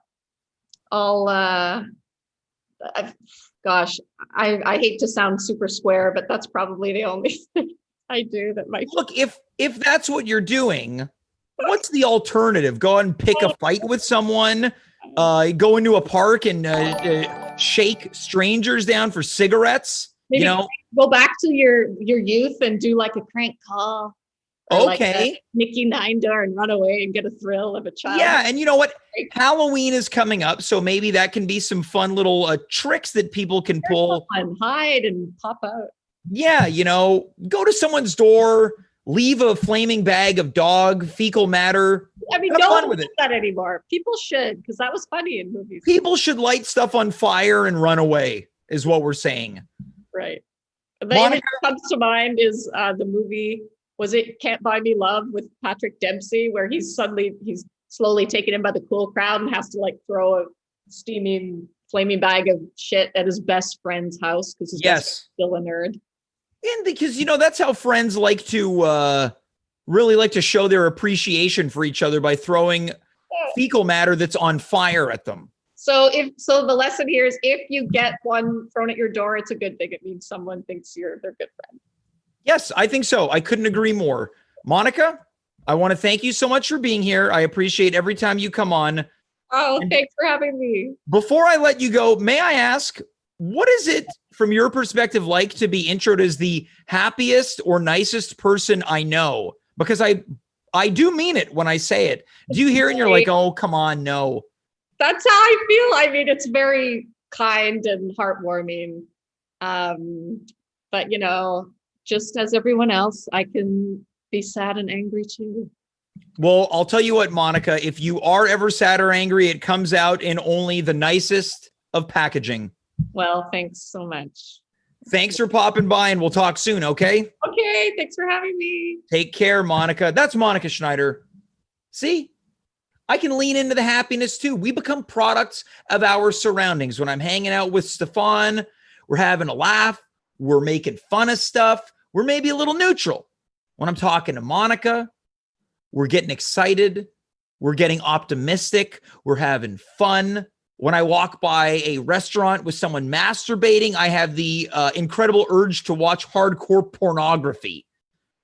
I'll gosh, I hate to sound super square, but that's probably the only thing I do that might Look, if that's what you're doing, what's the alternative? Go and pick a fight with someone, go into a park and shake strangers down for cigarettes. maybe go back to your youth and do like a crank call. Or Okay. like Mickey Nine Door and run away and get a thrill of a child. Yeah, and you know what? Halloween is coming up, so maybe that can be some fun little tricks that people can pull. And hide and pop out. Yeah, go to someone's door, leave a flaming bag of dog fecal matter. I mean, Have fun don't with do it. that anymore. People should, because that was funny in movies. People should light stuff on fire and run away, is what we're saying. Right. The Monika? image that comes to mind is the movie, was it Can't Buy Me Love with Patrick Dempsey, where he's slowly taken in by the cool crowd and has to like throw a steaming, flaming bag of shit at his best friend's house because his best friend's still a nerd. And because, that's how friends like to really like to show their appreciation for each other by throwing fecal matter that's on fire at them. So the lesson here is if you get one thrown at your door, it's a good thing. It means someone thinks you're their good friend. Yes, I think so. I couldn't agree more. Monika, I want to thank you so much for being here. I appreciate every time you come on. Oh, And thanks for having me. before I let you go, may I ask, what is it from your perspective like to be introed as the happiest or nicest person I know? Because I do mean it when I say it. Do you hear it and you're like, oh, come on, no. That's how I feel. I mean, it's very kind and heartwarming. But just as everyone else, I can be sad and angry too. Well, I'll tell you what, Monika, if you are ever sad or angry, it comes out in only the nicest of packaging. Well, thanks so much. Thanks for popping by, and we'll talk soon, okay? Okay, thanks for having me. Take care, Monika. That's Monika Schneider. See? I can lean into the happiness too. We become products of our surroundings. When I'm hanging out with Stefan, we're having a laugh. We're making fun of stuff. We're maybe a little neutral. When I'm talking to Monika, we're getting excited. We're getting optimistic. We're having fun. When I walk by a restaurant with someone masturbating, I have the incredible urge to watch hardcore pornography.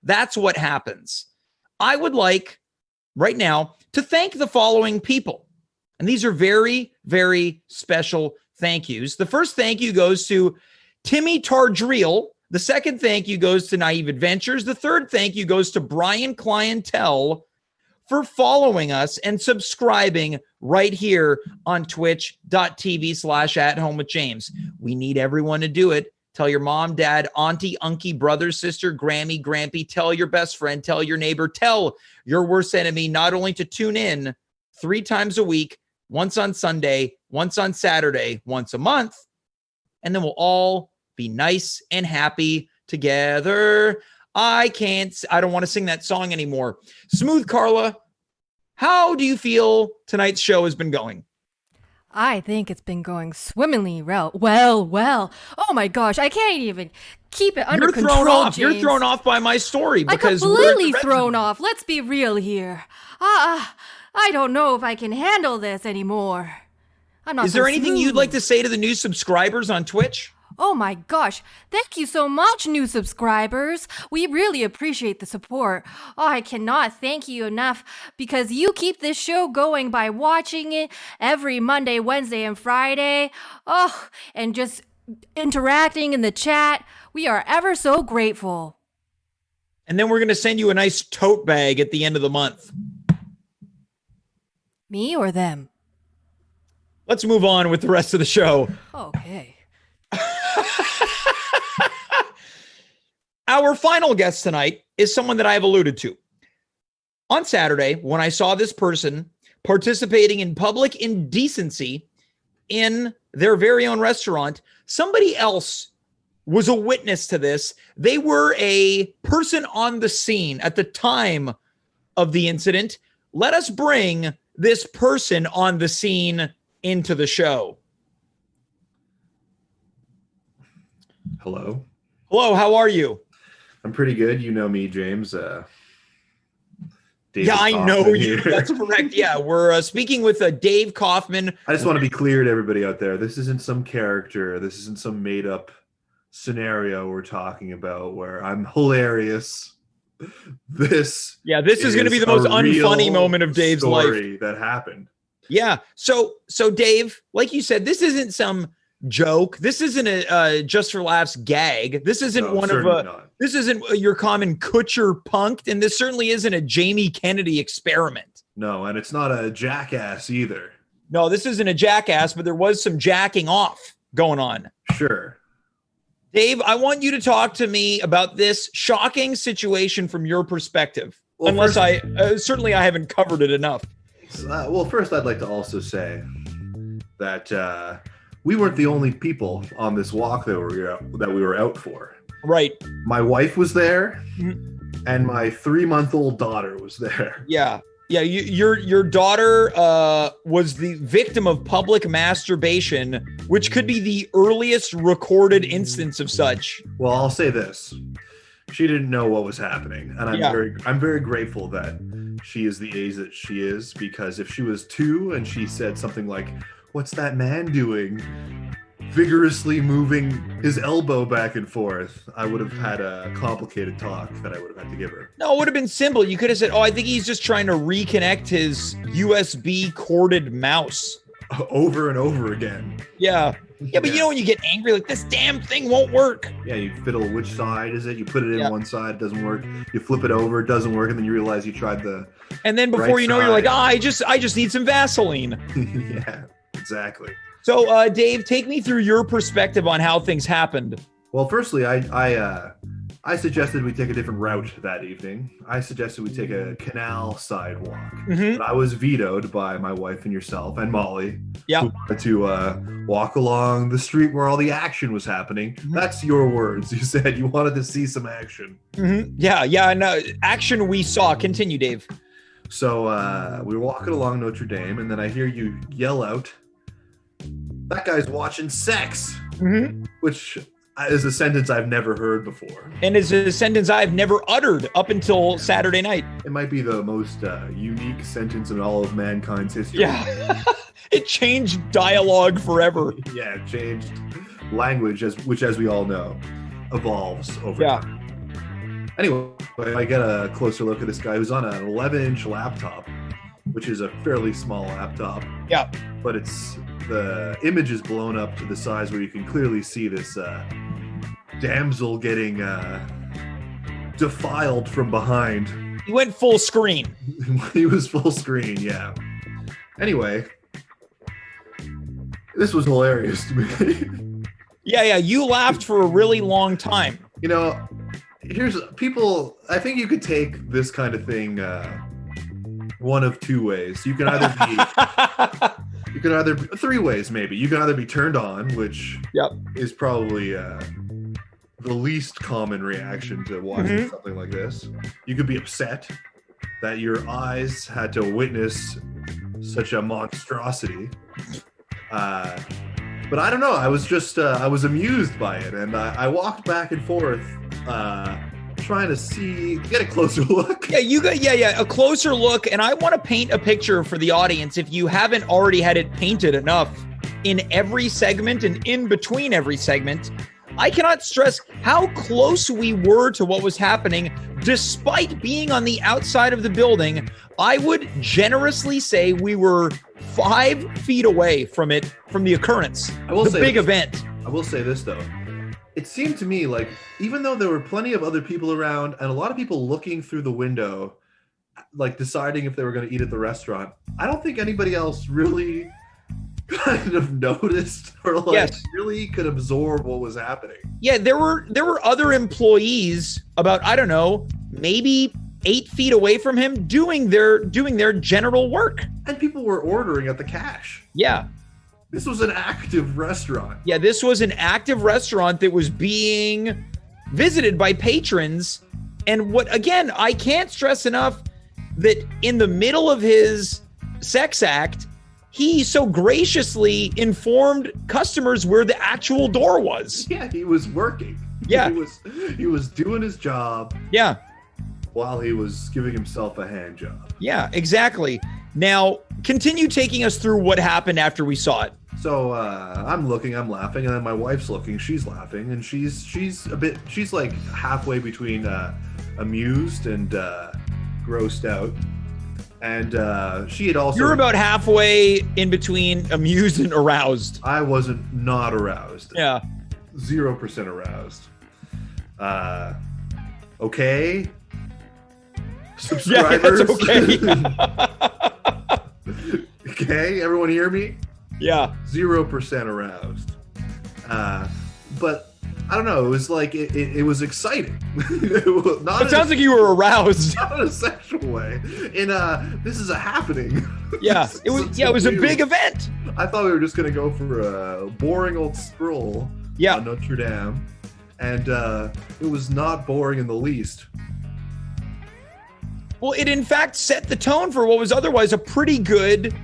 That's what happens. I would like right now to thank the following people. And these are very, very special thank yous. The first thank you goes to Timmy Tardreel. The second thank you goes to Naive Adventures. The third thank you goes to Brian Clientele for following us and subscribing right here on twitch.tv/@homewithjames. We need everyone to do it. Tell your mom, dad, auntie, uncle, brother, sister, Grammy, Grampy. Tell your best friend. Tell your neighbor. Tell your worst enemy not only to tune in 3 times a week, once on Sunday, once on Saturday, once a month, and then we'll all be nice and happy together. I don't want to sing that song anymore. Smooth Carla, how do you feel tonight's show has been going? I think it's been going swimmingly well. Oh my gosh, I can't even keep it under control, James. You're thrown off by my story because I'm completely thrown off. Let's be real here. I don't know if I can handle this anymore. I'm not. Is there anything you'd like to say to the new subscribers on Twitch? Oh my gosh, thank you so much, new subscribers. We really appreciate the support. Oh, I cannot thank you enough because you keep this show going by watching it every Monday, Wednesday, and Friday. Oh, and just interacting in the chat. We are ever so grateful. And then we're going to send you a nice tote bag at the end of the month. Me or them? Let's move on with the rest of the show. Okay. Our final guest tonight is someone that I have alluded to. On Saturday, when I saw this person participating in public indecency in their very own restaurant, somebody else was a witness to this. They were a person on the scene at the time of the incident. Let us bring this person on the scene into the show. Hello. Hello, how are you? I'm pretty good. You know me, James. David Yeah, I know Kaufman you. here. That's correct. Yeah, we're speaking with Dave Kaufman. I just want to be clear to everybody out there. This isn't some character. This isn't some made up scenario we're talking about where I'm hilarious. This is going to be the most unfunny moment of Dave's life that happened. Yeah. So Dave, like you said, this isn't some joke. This isn't a just for laughs gag. This isn't this isn't your common Kutcher punked, and this certainly isn't a Jamie Kennedy experiment. No, and it's not a jackass either. No, this isn't a jackass, but there was some jacking off going on. Sure. Dave, I want you to talk to me about this shocking situation from your perspective. Well, unless certainly I haven't covered it enough. Well, first I'd like to also say that we weren't the only people on this walk that we were out for. Right. My wife was there, and my 3-month-old daughter was there. Yeah. Yeah, your daughter was the victim of public masturbation, which could be the earliest recorded instance of such. Well, I'll say this: she didn't know what was happening, and I'm very grateful that she is the age that she is, because if she was 2 and she said something like, "What's that man doing?" vigorously moving his elbow back and forth, I would have had a complicated talk that I would have had to give her. No, it would have been simple. You could have said, "Oh, I think he's just trying to reconnect his USB corded mouse." Over and over again. Yeah. Yeah, but you know when you get angry, like, this damn thing won't work. Yeah, you fiddle which side is it? You put it in one side, it doesn't work. You flip it over, it doesn't work, and then you realize you tried the And then before you know, you're like, I just need some Vaseline. Yeah, exactly. So, Dave, take me through your perspective on how things happened. Well, firstly, I suggested we take a different route that evening. I suggested we take a canal sidewalk. But I was vetoed by my wife and yourself and Molly, who wanted to walk along the street where all the action was happening. That's your words. You said you wanted to see some action. Yeah, no, action we saw. Continue, Dave. So we were walking along Notre Dame, and then I hear you yell out, "That guy's watching sex," which is a sentence I've never heard before. And is a sentence I've never uttered up until Saturday night. It might be the most unique sentence in all of mankind's history. Yeah. It changed dialogue forever. Yeah, it changed language, which, as we all know, evolves over time. Anyway, I get a closer look at this guy who's on an 11-inch laptop, which is a fairly small laptop. Yeah. But the image is blown up to the size where you can clearly see this damsel getting defiled from behind. He went full screen. He was full screen, yeah. Anyway, this was hilarious to me. Yeah, you laughed for a really long time. You know, I think you could take this kind of thing one of two ways. You can either be 3 ways, maybe. You can either be turned on, which is probably the least common reaction to watching something like this. You could be upset that your eyes had to witness such a monstrosity. But I don't know. I was just I was amused by it, and I walked back and forth trying to get a closer look. A closer look. And I want to paint a picture for the audience, if you haven't already had it painted enough. In every segment and in between every segment, I cannot stress how close we were to what was happening. Despite being on the outside of the building, I would generously say we were 5 feet away from the occurrence. Big event. I will say this, though. It seemed to me like, even though there were plenty of other people around and a lot of people looking through the window, like deciding if they were going to eat at the restaurant, I don't think anybody else really kind of noticed or really could absorb what was happening. Yeah, there were other employees about, I don't know, maybe 8 feet away from him doing their general work. And people were ordering at the cash. Yeah. This was an active restaurant. Yeah, this was an active restaurant that was being visited by patrons. And I can't stress enough that in the middle of his sex act, he so graciously informed customers where the actual door was. Yeah, he was working. Yeah. He was doing his job. Yeah. While he was giving himself a hand job. Yeah, exactly. Now, continue taking us through what happened after we saw it. So I'm looking, I'm laughing, and then my wife's looking, she's laughing, and she's like halfway between amused and grossed out. And she had also... You're about halfway in between amused and aroused. I wasn't not aroused. Yeah. 0% aroused. Okay. Subscribers. Yeah, that's okay. Okay, everyone hear me? Yeah. 0% aroused. But I don't know, it was like it was exciting. It sounds like you were aroused. Not in a sexual way. This is a happening. Yeah. It was a big event. I thought we were just gonna go for a boring old stroll on Notre Dame. And it was not boring in the least. Well, it in fact set the tone for what was otherwise a pretty good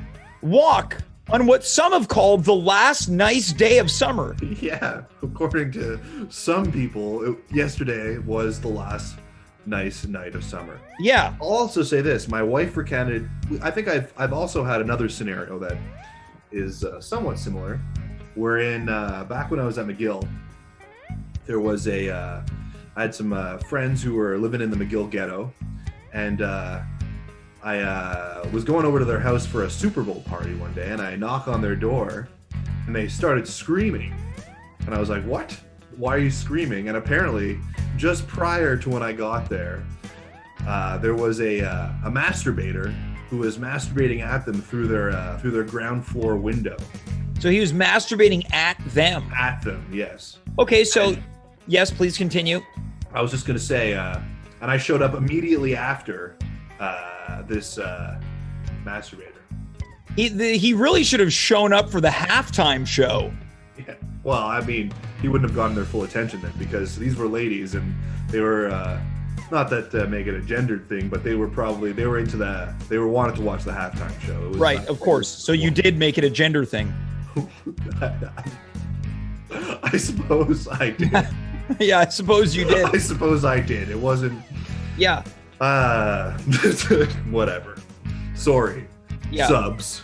walk on what some have called the last nice day of summer. Yeah, according to some people, yesterday was the last nice night of summer. Yeah. I'll also say this: my wife recounted. I think I've also had another scenario that is somewhat similar, wherein back when I was at McGill, there was I had some friends who were living in the McGill ghetto. And I was going over to their house for a Super Bowl party one day, and I knock on their door, and they started screaming. And I was like, what? Why are you screaming? And apparently, just prior to when I got there, there was a masturbator who was masturbating at them through their ground floor window. So he was masturbating at them? At them, yes. Okay, so, yes, please continue. I was just going to say... and I showed up immediately after this masturbator. He really should have shown up for the halftime show. Yeah. Well, I mean, he wouldn't have gotten their full attention then, because these were ladies, and they were not that make it a gendered thing, but they were wanted to watch the halftime show. It was right, of course. So you did make it a gender thing. I suppose I did. Yeah, I suppose you did. I suppose I did. It wasn't... Yeah. Whatever. Sorry. Yeah. Subs.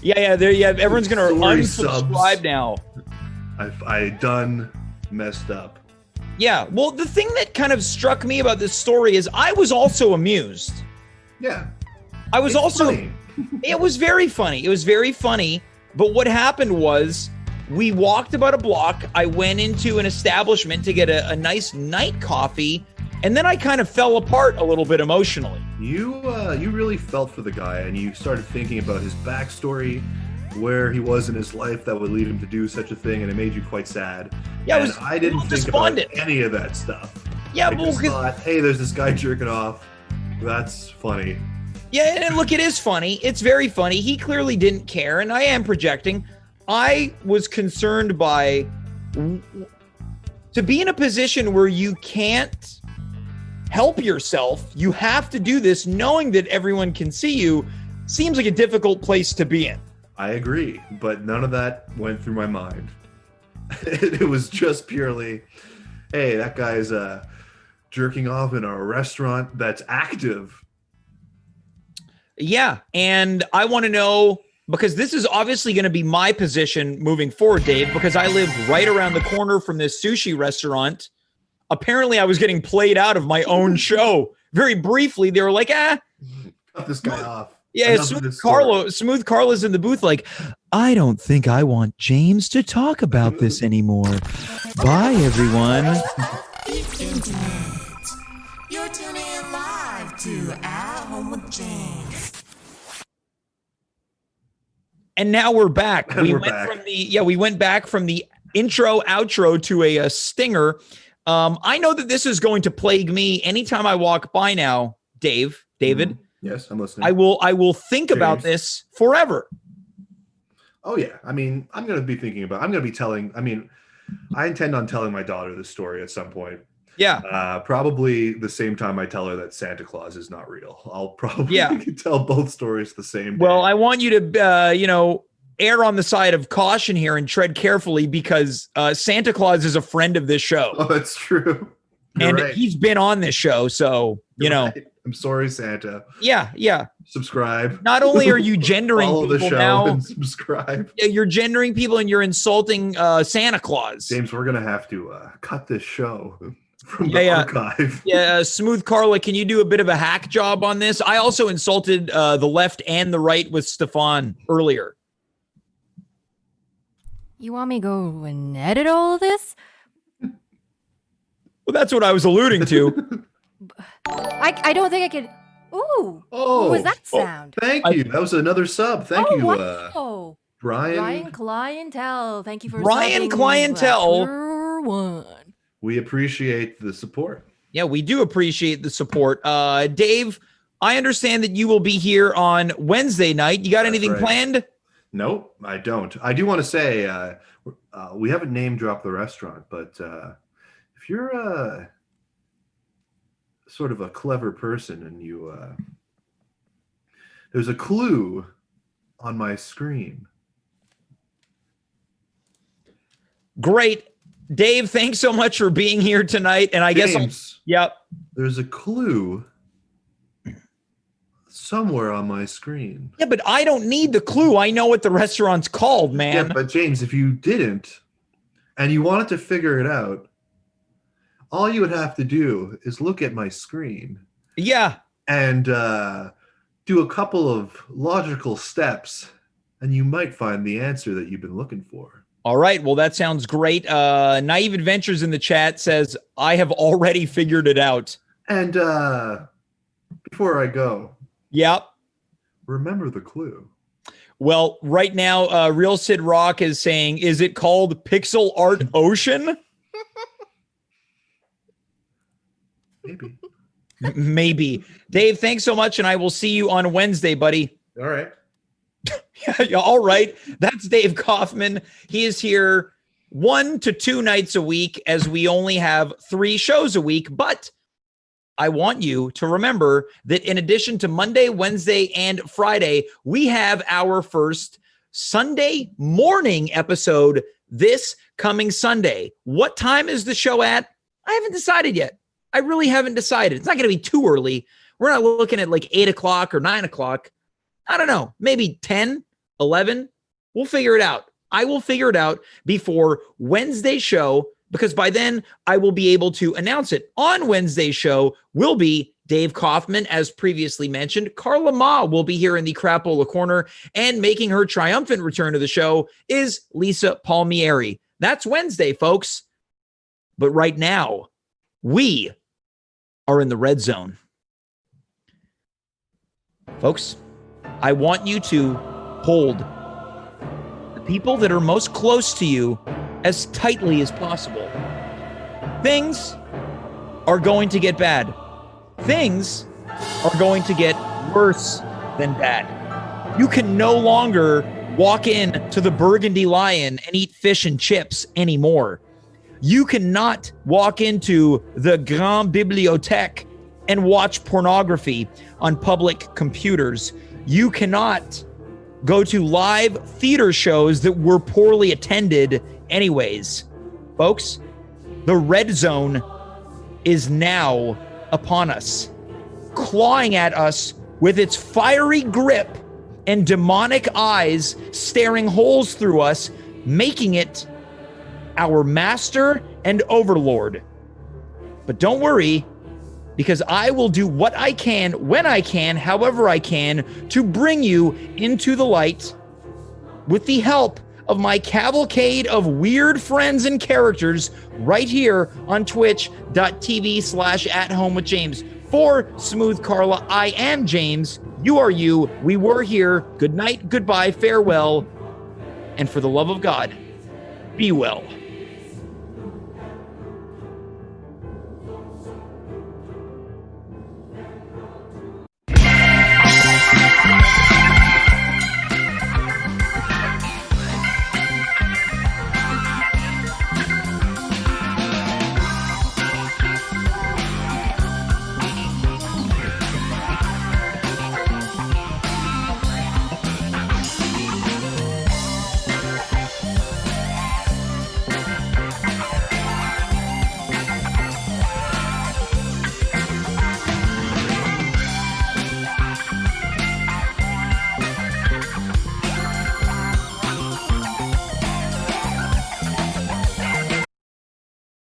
Yeah, everyone's going to unsubscribe now. I done messed up. Yeah, well, the thing that kind of struck me about this story is I was also amused. Yeah. I was funny. It was very funny. It was very funny, but what happened was... we walked about a block. I went into an establishment to get a nice night coffee, and then I kind of fell apart a little bit emotionally. You really felt for the guy, and you started thinking about his backstory, where he was in his life that would lead him to do such a thing, and it made you quite sad. Yeah, I didn't think about any of that stuff. Yeah, I just thought, hey, there's this guy jerking off. That's funny. Yeah, and look, it is funny. It's very funny. He clearly didn't care, and I am projecting. I was concerned by to be in a position where you can't help yourself. You have to do this knowing that everyone can see you. Seems like a difficult place to be in. I agree, but none of that went through my mind. It was just purely, hey, that guy's jerking off in a restaurant that's active. Yeah, and I want to know... because this is obviously going to be my position moving forward, Dave, because I live right around the corner from this sushi restaurant. Apparently, I was getting played out of my own show. Very briefly, they were like, cut this guy off. Yeah, Smooth Carla's in the booth like, I don't think I want James to talk about this anymore. Bye, everyone. Internet. You're tuning in live to At Home with James. And now we're back. We went back from the intro outro to a stinger. I know that this is going to plague me anytime I walk by now, David. Yes, I'm listening. I will think about this forever. Oh yeah. I mean, I intend on telling my daughter this story at some point. Yeah. Probably the same time I tell her that Santa Claus is not real. I'll probably tell both stories the same day. Well, I want you to, err on the side of caution here and tread carefully because Santa Claus is a friend of this show. Oh, that's true. You're right. He's been on this show, so, right. I'm sorry, Santa. Yeah. Subscribe. Not only are you gendering Follow people the show now, and subscribe. You're gendering people and you're insulting Santa Claus. James, we're going to have to cut this show from the archive. Yeah, Smooth Carla, can you do a bit of a hack job on this? I also insulted the left and the right with Stefan earlier. You want me to go and edit all of this? Well, that's what I was alluding to. I don't think I could. Ooh. What was that sound? Thank you. That was another sub. Thank you. Wow. Brian Clientele. Thank you for Brian subbing Clientele. One. We appreciate the support. Yeah, we do appreciate the support. Dave, I understand that you will be here on Wednesday night. You got anything planned? Nope, I don't. I do want to say we haven't name dropped the restaurant, but if you're sort of a clever person and you there's a clue on my screen. Great. Dave, thanks so much for being here tonight. And I guess there's a clue somewhere on my screen. Yeah, but I don't need the clue. I know what the restaurant's called, man. Yeah, but James, if you didn't and you wanted to figure it out, all you would have to do is look at my screen. Yeah. And do a couple of logical steps, and you might find the answer that you've been looking for. All right. Well, that sounds great. Naive Adventures in the chat says, I have already figured it out. And before I go, remember the clue. Well, right now, Real Sid Rock is saying, is it called Pixel Art Ocean? Maybe. Maybe. Dave, thanks so much, and I will see you on Wednesday, buddy. All right. All right. That's Dave Kaufman. He is here 1 to 2 nights a week, as we only have 3 shows a week. But I want you to remember that in addition to Monday, Wednesday, and Friday, we have our first Sunday morning episode this coming Sunday. What time is the show at? I haven't decided yet. I really haven't decided. It's not going to be too early. We're not looking at like 8 o'clock or 9 o'clock. I don't know. Maybe 10, 11. We'll figure it out. I will figure it out before Wednesday's show, because by then I will be able to announce it. On Wednesday's show will be Dave Kaufman, as previously mentioned. Carla Ma will be here in the Crapola Corner, and making her triumphant return to the show is Lisa Palmieri. That's Wednesday, folks. But right now, we are in the red zone. Folks, I want you to hold the people that are most close to you as tightly as possible. Things are going to get bad. Things are going to get worse than bad. You can no longer walk in to the Burgundy Lion and eat fish and chips anymore. You cannot walk into the Grand Bibliothèque and watch pornography on public computers. You cannot go to live theater shows that were poorly attended anyways. Folks, the red zone is now upon us, clawing at us with its fiery grip and demonic eyes staring holes through us, making it our master and overlord. But don't worry, because I will do what I can, when I can, however I can, to bring you into the light with the help of my cavalcade of weird friends and characters right here on twitch.tv/@homewithjames. For Smooth Carla, I am James. You are you. We were here. Good night, goodbye, farewell. And for the love of God, be well.